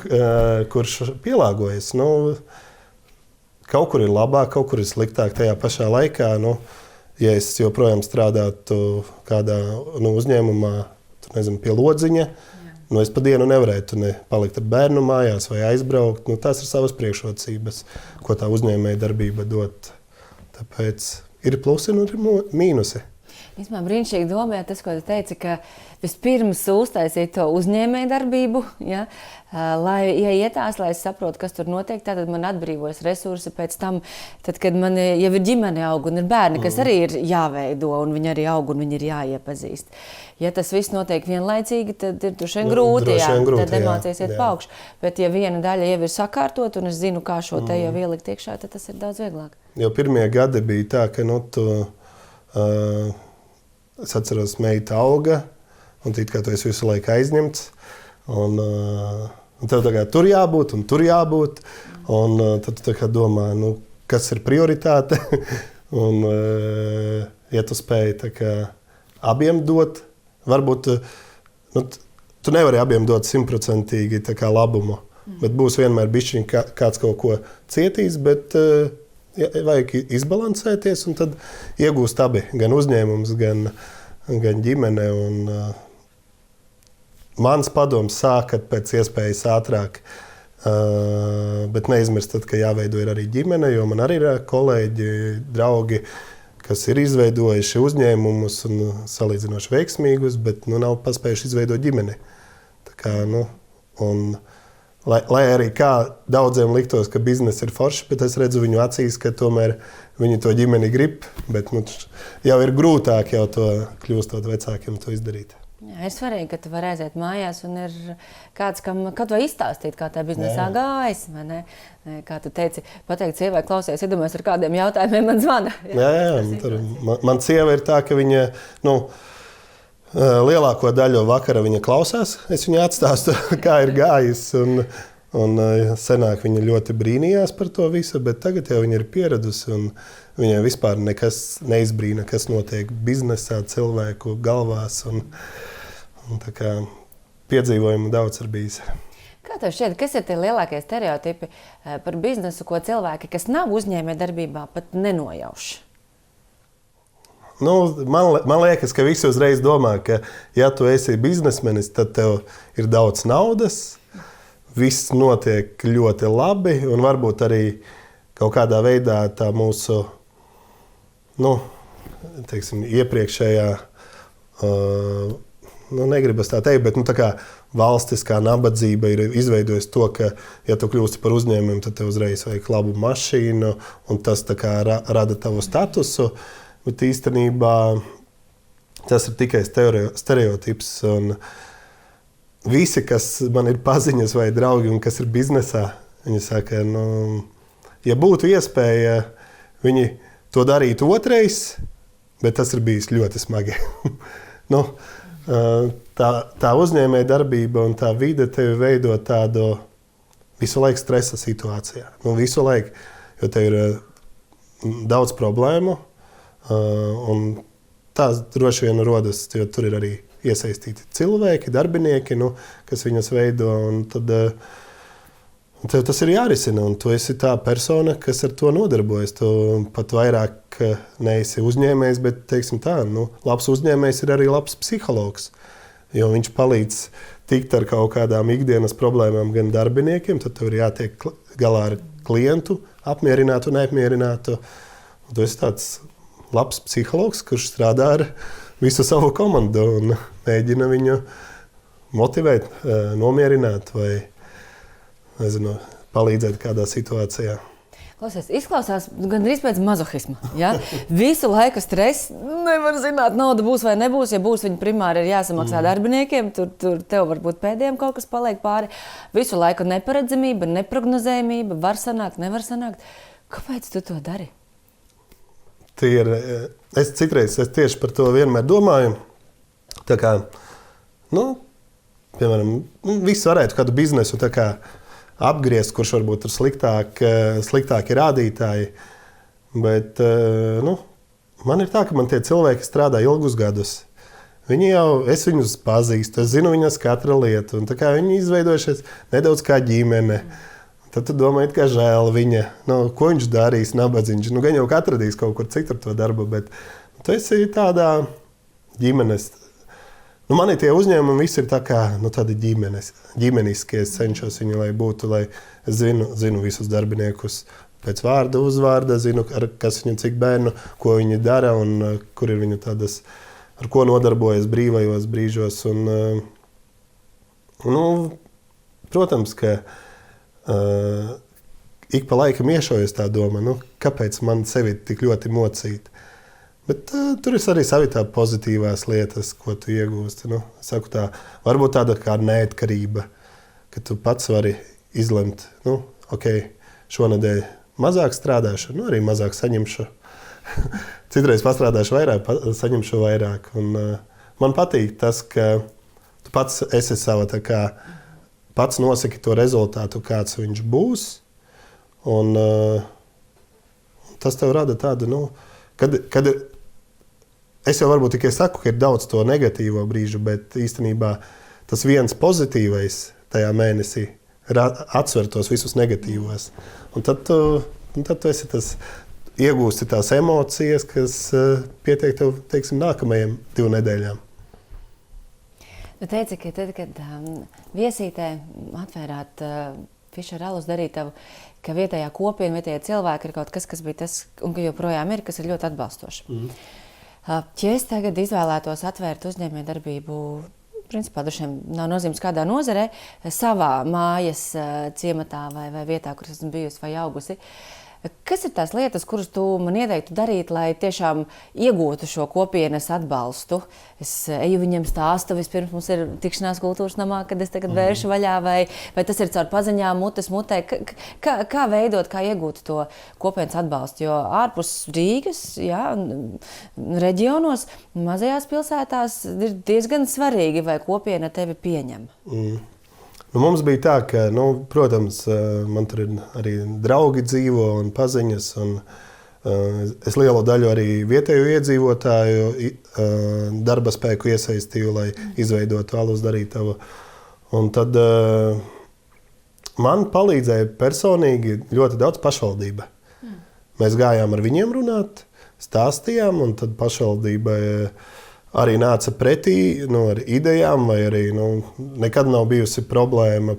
kurš pielāgojas. Kaut kur ir labāk, kaut kur ir sliktāk. Tajā pašā laikā, ja es joprojām strādātu kādā uzņēmumā, pie lodziņa, es pa dienu nevarētu palikt ar bērnu mājās vai aizbraukt. Tās ir savas priekšrocības, ko tā uzņēmēja darbība dod. Tāpēc ir plusi un ir mīnusi. Man brīnišķīgi domā tas, ko tu teici, ka vispirms uztaisīt to uzņēmēju darbību, ja, lai ietās, lai es saprotu, kas tur notiek, tad man atbrīvojas resursi pēc tam, tad, kad man jau ir ģimene aug un ir bērni, kas arī ir jāveido, un viņi arī aug un viņi ir jāiepazīst. Ja tas viss notiek vienlaicīgi, tad ir droši vien grūti, tad emocijas iet paukš. Bet ja viena daļa jau ir sakārtot, un es zinu, kā šo te jau ielikt iekšā, tad tas ir daudz vieglāk. Jo pirmie gadi bija tā, ka es atceros, meita auga, un it kā tu esi visu laiku aizņemts. Un tev tagad tur jābūt, un tur jābūt. Un tad tu tā kā domā, kas ir prioritāte. Un, ja tu spēji tā kā abiem dot, varbūt tu nevari abiem dot 100% tā kā labumu. Bet būs vienmēr bišķiņ kāds kaut ko cietīs, bet vajag izbalansēties, un tad iegūst abi, gan uzņēmums, gan ģimene. Un, mans padoms sākat pēc iespējas ātrāk, bet neizmirstat, ka jāveido ir arī ģimene, jo man arī ir kolēģi, draugi, kas ir izveidojuši uzņēmumus un salīdzinoši veiksmīgus, bet nav paspējuši izveidot ģimeni. Tā kā, lai arī kā daudziem liktos, ka biznesa ir forši, bet es redzu viņu acīs, ka tomēr viņi to ģimeni grib, bet jau ir grūtāk jau to kļūstot vecākiem to izdarīt. Jā, ir svarīgi, ka tu vari aiziet mājās un ir kāds, kam kaut vai izstāstīt, kā tā biznesā gājis, vai ne? Kā tu teici, pateikt sievai, klausies, iedomājies ar kādiem jautājumiem man zvana. Jā, man sieva ir tā, ka viņa, lielāko daļu vakara viņa klausās, es viņai atstāstu, kā ir gājis, un senāk viņa ļoti brīnījās par to visu, bet tagad jau viņa ir pieradusi, un viņai vispār nekas neizbrīna, kas notiek biznesā, cilvēku galvās, un tā kā piedzīvojumu daudz ir bijis. Kā tev šķiet, kas ir tie lielākie stereotipi par biznesu, ko cilvēki, kas nav uzņēmējdarbībā, pat nenojauš? Man liekas, ka visi uzreiz domā, ka ja tu esi biznesmenis, tad tev ir daudz naudas, viss notiek ļoti labi, un varbūt arī kaut kādā veidā tā mūsu iepriekšējā, negribas tā teikt, bet tā kā valstiskā nabadzība ir izveidojusi to, ka, ja tu kļūsti par uzņēmumu, tad tev uzreiz vajag labu mašīnu, un tas tā kā rada tavu statusu. Bet īstenībā tas ir tikai stereotips. Un visi, kas man ir paziņas vai draugi un kas ir biznesā, viņi saka, ja būtu iespēja, viņi to darītu otrais, bet tas ir bijis ļoti smagi. Tā uzņēmēja darbība un tā vide tevi veido tādu visu laiku stresa situācijā. Visu laiku, jo tev ir daudz problēmu. Un tās droši vien rodas, jo tur ir arī iesaistīti cilvēki, darbinieki, kas viņas veido. Tad tev tas ir jārisina, un tu esi tā persona, kas ar to nodarbojas. Tu pat vairāk neesi uzņēmējs, bet teiksim tā, labs uzņēmējs ir arī labs psihologs. Jo viņš palīdz tikt ar kaut kādām ikdienas problēmām gan darbiniekiem, tad tev ir jātiek galā ar klientu, apmierinātu un neapmierinātu. Un tu esi tāds labs psihologs, kurš strādā ar visu savu komandu un mēģina viņu motivēt, nomierināt vai palīdzēt kādā situācijā. Klausies, izklausās gandrīz pēc mazohisma. Ja? Visu laiku stress, nevar zināt, nauda būs vai nebūs. Ja būs, viņa primāri ir jāsamaksā darbiniekiem, tur tev varbūt pēdējiem kaut kas paliek pāri. Visu laiku neparedzamība, neprognozējumība, var sanākt, nevar sanākt. Kāpēc tu to dari? Es citreiz tieši par to vienmēr domāju. Tā kā, piemēram, viss varētu kādu biznesu tā kā apgriezt, kurš varbūt ir sliktāki rādītāji. Bet man ir tā, ka man tie cilvēki strādā ilgus gadus. Es viņus pazīstu, es zinu viņas katra lietu. Un tā kā viņi izveidojušies nedaudz kā ģimene. Tad tu domā, ka žēl viņa, ko viņš darīs, nabadzīgs. Gan jau atradīs kaut kur citur to darbu, bet tu esi tādā ģimenes. Man ir tie uzņēmumi, visi ir tā kā tādi ģimeniskie. Es cenšos viņu, lai būtu, lai es zinu visus darbiniekus pēc vārda, uzvārda, zinu, kas viņu cik bērnu, ko viņi dara un kur ir viņu tādas, ar ko nodarbojas brīvajos brīžos. Protams, ka ik pa laikam iešaujas tā doma, kāpēc man sevi tik ļoti mocīt. Bet tur ir arī savi tā pozitīvās lietas, ko tu iegūsti. Saku tā, varbūt tāda kā neatkarība, ka tu pats vari izlemt, šonedēļ mazāk strādāšu, arī mazāk saņemšu. Citreiz pastrādāšu vairāk, saņemšu vairāk. Un man patīk tas, ka tu pats esi sava tā kā pats nosaki to rezultātu, kāds viņš būs. Un tas tev rada tādu, kad es jau varbūt tikai saku, ka ir daudz to negatīvo brīžu, bet īstenībā tas viens pozitīvais tajā mēnesī atsver tos visus negatīvos. Un tad tu esi iegūsti tās emocijas, kas pietiek tev, teiksim, nākamajiem 2 nedēļām. Tu teici, ka tad, kad viesītē atvērāt Fischer alus darītavu, ka vietējā kopiena, vietējā cilvēki ir kaut kas, kas bija tas, un ka joprojām ir, kas ir ļoti atbalstoši. Ja es tagad izvēlētos atvērt uzņēmējdarbību principā droši vien nav nozīmes kādā nozarē, savā mājas ciematā vai vietā, kur esmu bijusi vai augusi. Kas ir tās lietas, kuras tu man ieteiktu darīt, lai tiešām iegūtu šo kopienas atbalstu? Es eju viņiem stāstu, vispirms mums ir tikšanās kultūras namā, kad es tagad vēršu vaļā, vai tas ir caur paziņām, mutes mutē. Kā veidot, kā iegūt to kopienas atbalstu? Jo ārpus Rīgas, jā, reģionos, mazajās pilsētās ir diezgan svarīgi, vai kopiena tevi pieņem. Mums bija tā, ka, protams, man tur ir arī draugi dzīvo un paziņas, un es lielu daļu arī vietēju iedzīvotāju darba spēku iesaistīju, lai izveidotu alus darītavu. Un tad man palīdzēja personīgi ļoti daudz pašvaldība. Mēs gājām ar viņiem runāt, stāstījām, un tad pašvaldībai arī nāca pretī ar idejām, vai arī nekad nav bijusi problēma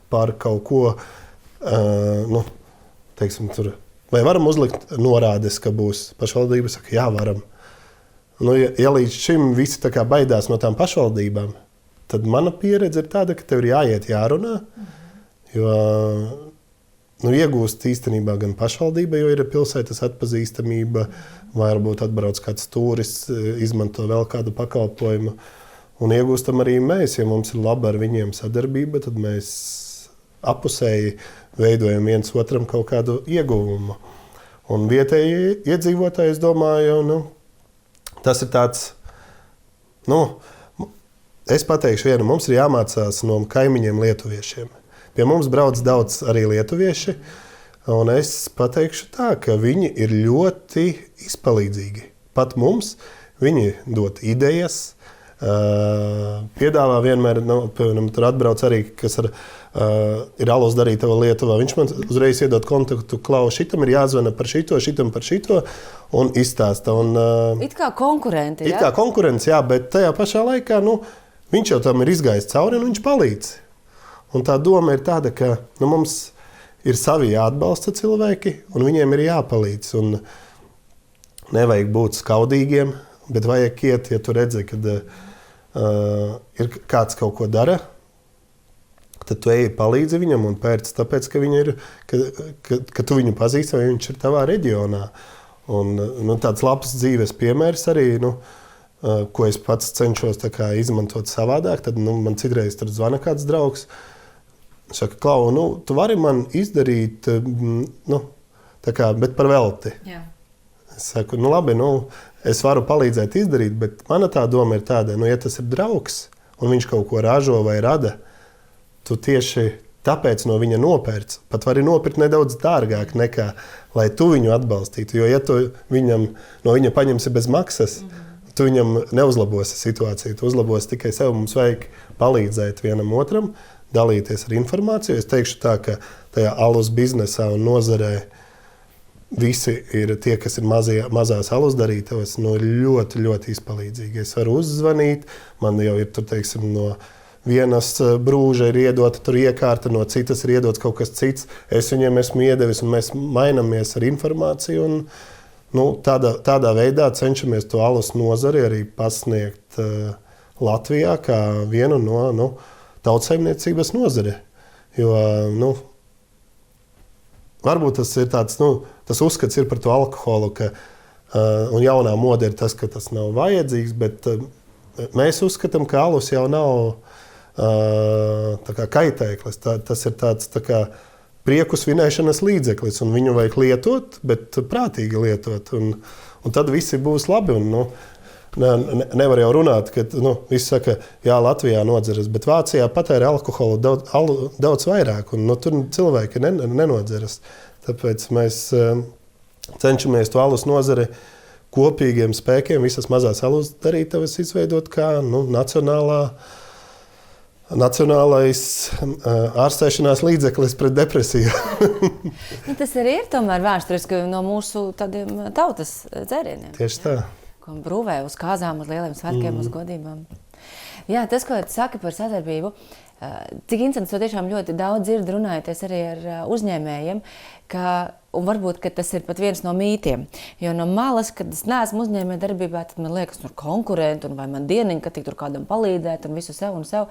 par kaut ko, teiksim, tur. Vai varam uzlikt norādes, ka būs? Pašvaldība saka, jā, varam. Ja līdz šim visi tā kā baidās no tām pašvaldībām, tad mana pieredze ir tāda, ka tev ir jāiet jārunā, jo iegūst īstenībā gan pašvaldība, jo ir pilsētas atpazīstamība, vai varbūt atbrauc kāds turists, izmanto vēl kādu pakalpojumu. Un iegūstam arī mēs, ja mums ir laba ar viņiem sadarbība, tad mēs apusēji veidojam viens otram kaut kādu ieguvumu. Un vietēji iedzīvotāji, es domāju, tas ir tāds, es pateikšu vienu, mums ir jāmācās no kaimiņiem lietuviešiem. Pie mums brauc daudz arī lietuvieši, un es pateikšu tā, ka viņi ir ļoti izpalīdzīgi. Pat mums viņi dod idejas, piedāvā vienmēr, piemēram, tur atbrauc arī, kas ir alus darītava Lietuvā. Viņš man uzreiz iedod kontaktu, Klau, šitam ir jāzvana par šito, šitam par šito, un izstāsta. It kā konkurenti, jā? It kā konkurents, jā, bet tajā pašā laikā, viņš jau tam ir izgājis cauri, un viņš palīdz. Un tā doma ir tāda, ka mums ir savi jāatbalsta cilvēki, un viņiem ir jāpalīdz. Un nevajag būt skaudīgiem, bet vajag iet, ja tu redzi, kad ir kāds kaut ko dara, tad tu eji palīdzi viņam un pērc, tāpēc, ka, ka tu viņu pazīsti, vai viņš ir tavā reģionā. Un tāds labs dzīves piemērs arī, ko es pats cenšos izmantot savādāk, tad man citreiz tur zvana kāds draugs. Saka, Klau, tu vari man izdarīt, bet par velti. Jā. Es saku, labi, es varu palīdzēt izdarīt, bet mana tā doma ir tāda, ja tas ir draugs, un viņš kaut ko ražo vai rada, tu tieši tāpēc no viņa nopērc. Pat vari nopirkt nedaudz dārgāk nekā, lai tu viņu atbalstītu. Jo, ja tu no viņa paņemsi bez maksas, tu viņam neuzlabosi situāciju, tu uzlabosi tikai sev. Mums vajag palīdzēt vienam otram, dalīties ar informāciju. Es teikšu tā, ka tajā alus biznesā un nozarē visi ir tie, kas ir mazās alus darītavas, ir ļoti, ļoti izpalīdzīgi. Es varu uzzvanīt, man jau ir tur, teiksim, no vienas brūža ir iedota tur iekārta, no citas ir iedots kaut kas cits. Es viņiem esmu iedevis, un mēs mainamies ar informāciju. Un, tādā veidā cenšamies to alus nozari arī pasniegt Latvijā kā vienu no tautsaimniecības nozare. Jo, varbūt tas ir tāds, tas uzskats ir par to alkoholu, un jaunā moda ir tas, ka tas nav vajadzīgs, bet mēs uzskatām, ka alus jau nav kaitēklis. Tas ir tāds prieku svinēšanas līdzeklis, un viņu vajag lietot, bet prātīgi lietot, un tad visi būs labi. Un, nevar jau runāt, ka visi saka, jā, Latvijā nodzeras, bet Vācijā patēra alkoholu daudz vairāk, un tur cilvēki nenodzeras. Tāpēc mēs cenšamies to alus nozari kopīgiem spēkiem, visas mazās alus darītavas izveidot kā nacionālais ārstēšanās līdzeklis pret depresiju. Tas arī ir tomēr vēsturiski no mūsu tādiem tautas dzērieniem. Tieši tā. Ko brūvē uz kāzām, uz lieliem svētkiem, uz godībām. Jā, tas, ko tu saki par sadarbību, cik interesants, to tiešām ļoti daudz dzird runājoties arī ar uzņēmējiem, ka un varbūt tas ir pat viens no mītiem. Jo no malas, kad es neesmu uzņēmēja darbībā, tad man liekas, tur konkurenti, un vai man dieniņa, ka tik tur kādam palīdzēt, un visu sev un sev.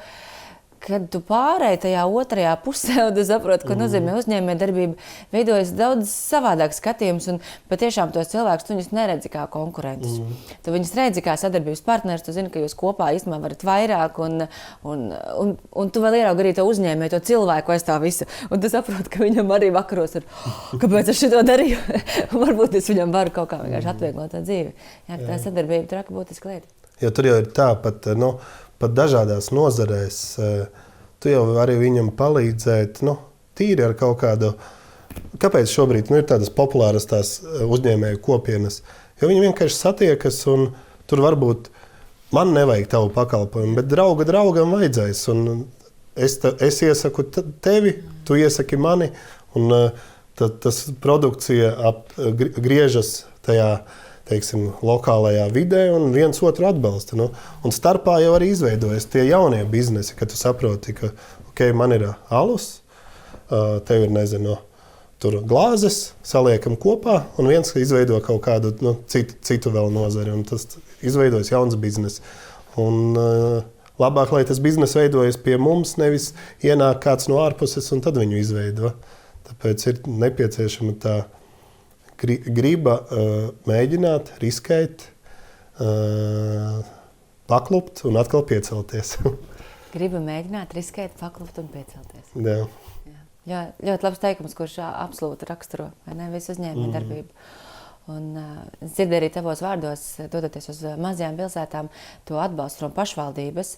Kad tu pārēji tajā otrajā pusē, un tu saproti, ko nozīmē uzņēmēja darbība, veidojas daudz savādāk skatījums, un patiešām tos cilvēkus tu viņus neredzi kā konkurentus. Tu viņus redzi kā sadarbības partneris, tu zini, ka jūs kopā īstenībā varat vairāk, un tu vēl ieraugi arī to uzņēmēju, to cilvēku aiz tā visu, un tu saproti, ka viņam arī vakaros ir, kāpēc es šito darīju, un varbūt es viņam varu kaut kā vienkārši atvieglot tā dzīvi. Jā, tā sadarbība traka būtiska lieta. Jo tur jau ir tā, pat dažādās nozarēs, tu jau vari viņam palīdzēt, tīri ar kaut kādu. Kāpēc šobrīd ir tādas populāras tās uzņēmēju kopienas? Jo viņi vienkārši satiekas, un tur varbūt man nevajag tavu pakalpojumu, bet drauga draugam vajadzēs. Un es iesaku tevi, tu iesaki mani, un tas produkcija griežas tajā, teiksim, lokālajā vidē un viens otru atbalsta. Un starpā jau arī izveidojas tie jaunie biznesi, kad tu saproti, ka man ir alus, tev ir, tur glāzes, saliekam kopā, un viens izveido kaut kādu citu vēl nozari, un tas izveidojas jauns biznes. Un labāk, lai tas biznes veidojas pie mums, nevis ienāk kāds no ārpuses, un tad viņu izveido. Tāpēc ir nepieciešama tā griba mēģināt, riskēt, paklupt un atkal piecelties. Griba mēģināt, riskēt, paklupt un piecelties. Jā. Jā, ļoti labs teikums, kurš absolūti raksturo, vai ne, visu uzņēmēju darbību. Un es dzirdēju arī tavos vārdos, dodoties uz mazajām pilsētām, to atbalstu no pašvaldības,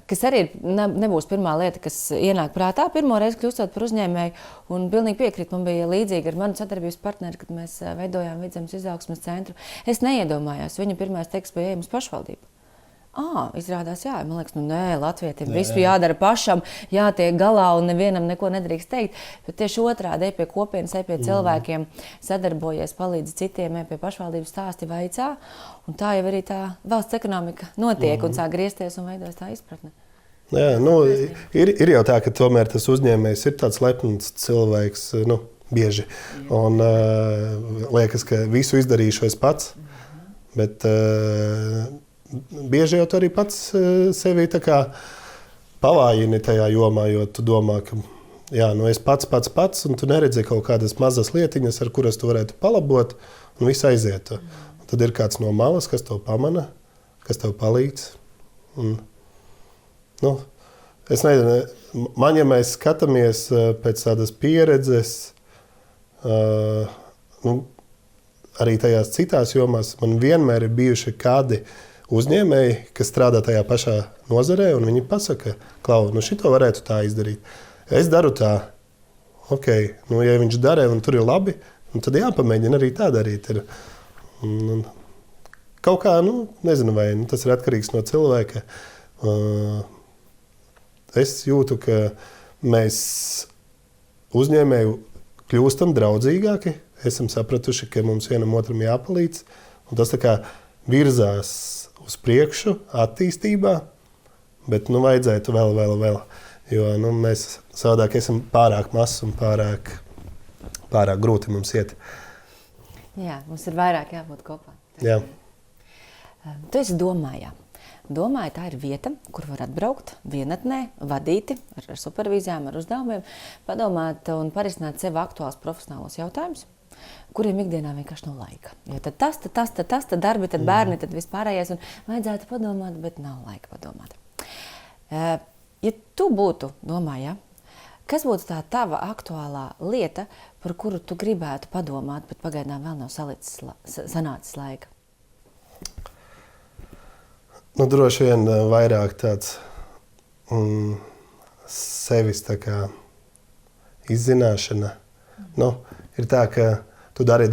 kas arī nebūs pirmā lieta, kas ienāk prātā, pirmo reizi kļūstot par uzņēmēju, un pilnīgi piekrīt, man bija līdzīgi ar manu sadarbības partneri, kad mēs veidojām Vidzemes izaugsmes centru. Es neiedomājos, viņa pirmais teiks bija ejams pašvaldību. Izrādās, jā, man liekas, nē, latvietim visu jādara pašam, jātiek galā un nevienam neko nedrīkst teikt, bet tieši otrādi, ej pie kopienas, ej pie cilvēkiem, sadarbojies, palīdzi citiem, ej pie pašvaldības stāsti vaicā, un tā jau arī tā valsts ekonomika notiek un sāk griezties un veidojas tā izpratne. Jā, ir jau tā, ka tomēr tas uzņēmējs ir tāds lepns cilvēks, bieži, un liekas, ka visu izdarīšu es pats, bet bieži jau tu arī pats sevi tā kā pavājini tajā jomā, jo tu domā, ka es pats, un tu neredzi kaut kādas mazas lietiņas, ar kuras tu varētu palabot, un viss aiziet. Un tad ir kāds no malas, kas tev pamana, kas tev palīdz. Un, es nezinu, man, ja mēs skatāmies pēc tādas pieredzes, arī tajās citās jomās, man vienmēr ir bijuši kādi uzņēmēji, kas strādā tajā pašā nozarē, un viņi pasaka, Klau, šito varētu tā izdarīt. Es daru tā. Ja viņš dara, un tur ir labi, tad jāpamēģina arī tā darīt. Kaut kā, nezinu, vai tas ir atkarīgs no cilvēka. Es jūtu, ka mēs uzņēmēju kļūstam draudzīgāki, esam sapratuši, ka mums vienam otram jāpalīdz, un tas tā kā virzās uz priekšu, attīstībā, bet vajadzētu vēl. Jo mēs savādāk esam pārāk mazs un pārāk grūti mums iet. Jā, mums ir vairāk jābūt kopā. Jā. Tu esi Domājā. Domāja, tā ir vieta, kur var atbraukt vienatnē, vadīti ar supervīzijām, ar uzdevumiem, padomāt un parisināt sev aktuāls profesionālos jautājumus, kuriem ikdienā vienkārši nav laika. Jo tad tas, tad darbi, tad bērni, tad vispārējais, un vajadzētu padomāt, bet nav laika padomāt. Ja tu būtu Domājā, kas būtu tā tava aktuālā lieta, par kuru tu gribētu padomāt, bet pagaidām vēl nav sanācis laika? Droši vien vairāk tāds sevis tā kā izzināšana. Ir tā, ka tu dari.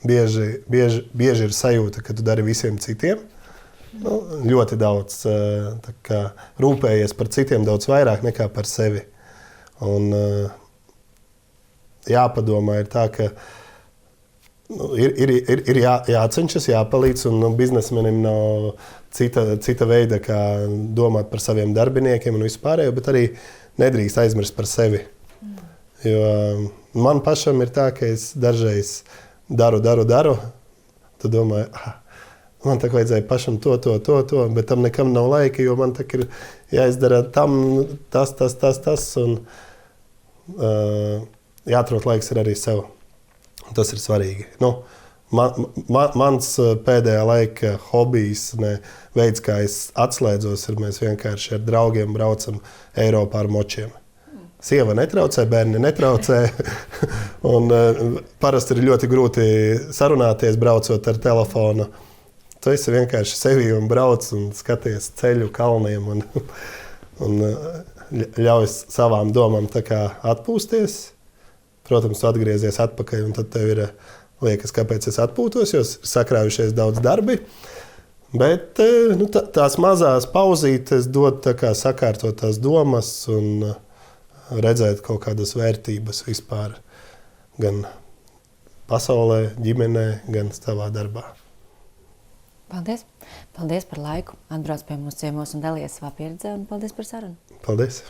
Bieži ir sajūta, ka tu dari visiem citiem. Ļoti daudz tā kā, rūpējies par citiem daudz vairāk nekā par sevi. Un jāpadomā ir tā, ka ir jācenšas, jāpalīdz, un biznesmenim nav cita veida, kā domāt par saviem darbiniekiem un vispārējo, bet arī nedrīkst aizmirst par sevi. Jo Man pašam ir tā, ka es dažreiz daru. Tad domāju, man tā vajadzēja pašam to, bet tam nekam nav laika, jo man tā ir jāizdara tam, tas, un jāatrod laiks ir arī sev. Tas ir svarīgi. Mans pēdējā laika hobijs, veids, kā es atslēdzos, ir mēs vienkārši ar draugiem braucam Eiropā ar močiem. Sieva netraucē, bērni netraucē. Un parasti ir ļoti grūti sarunāties, braucot ar telefonu. Tu esi vienkārši sevi un brauc un skaties ceļu kalniem un ļauj savām domām tā kā atpūsties. Protams, tu atgriezies atpakaļ, un tad tev ir liekas, kāpēc es atpūtos, jo ir sakrājušies daudz darbi. Bet tās mazās pauzītes dod tā kā sakārtot tās domas un redzēt kaut kādas vērtības vispār gan pasaulē, ģimenē, gan savā darbā. Paldies! Paldies par laiku! Atbrauc pie mūsu ciemos un dalies savā pieredzē, un paldies par sarunu! Paldies!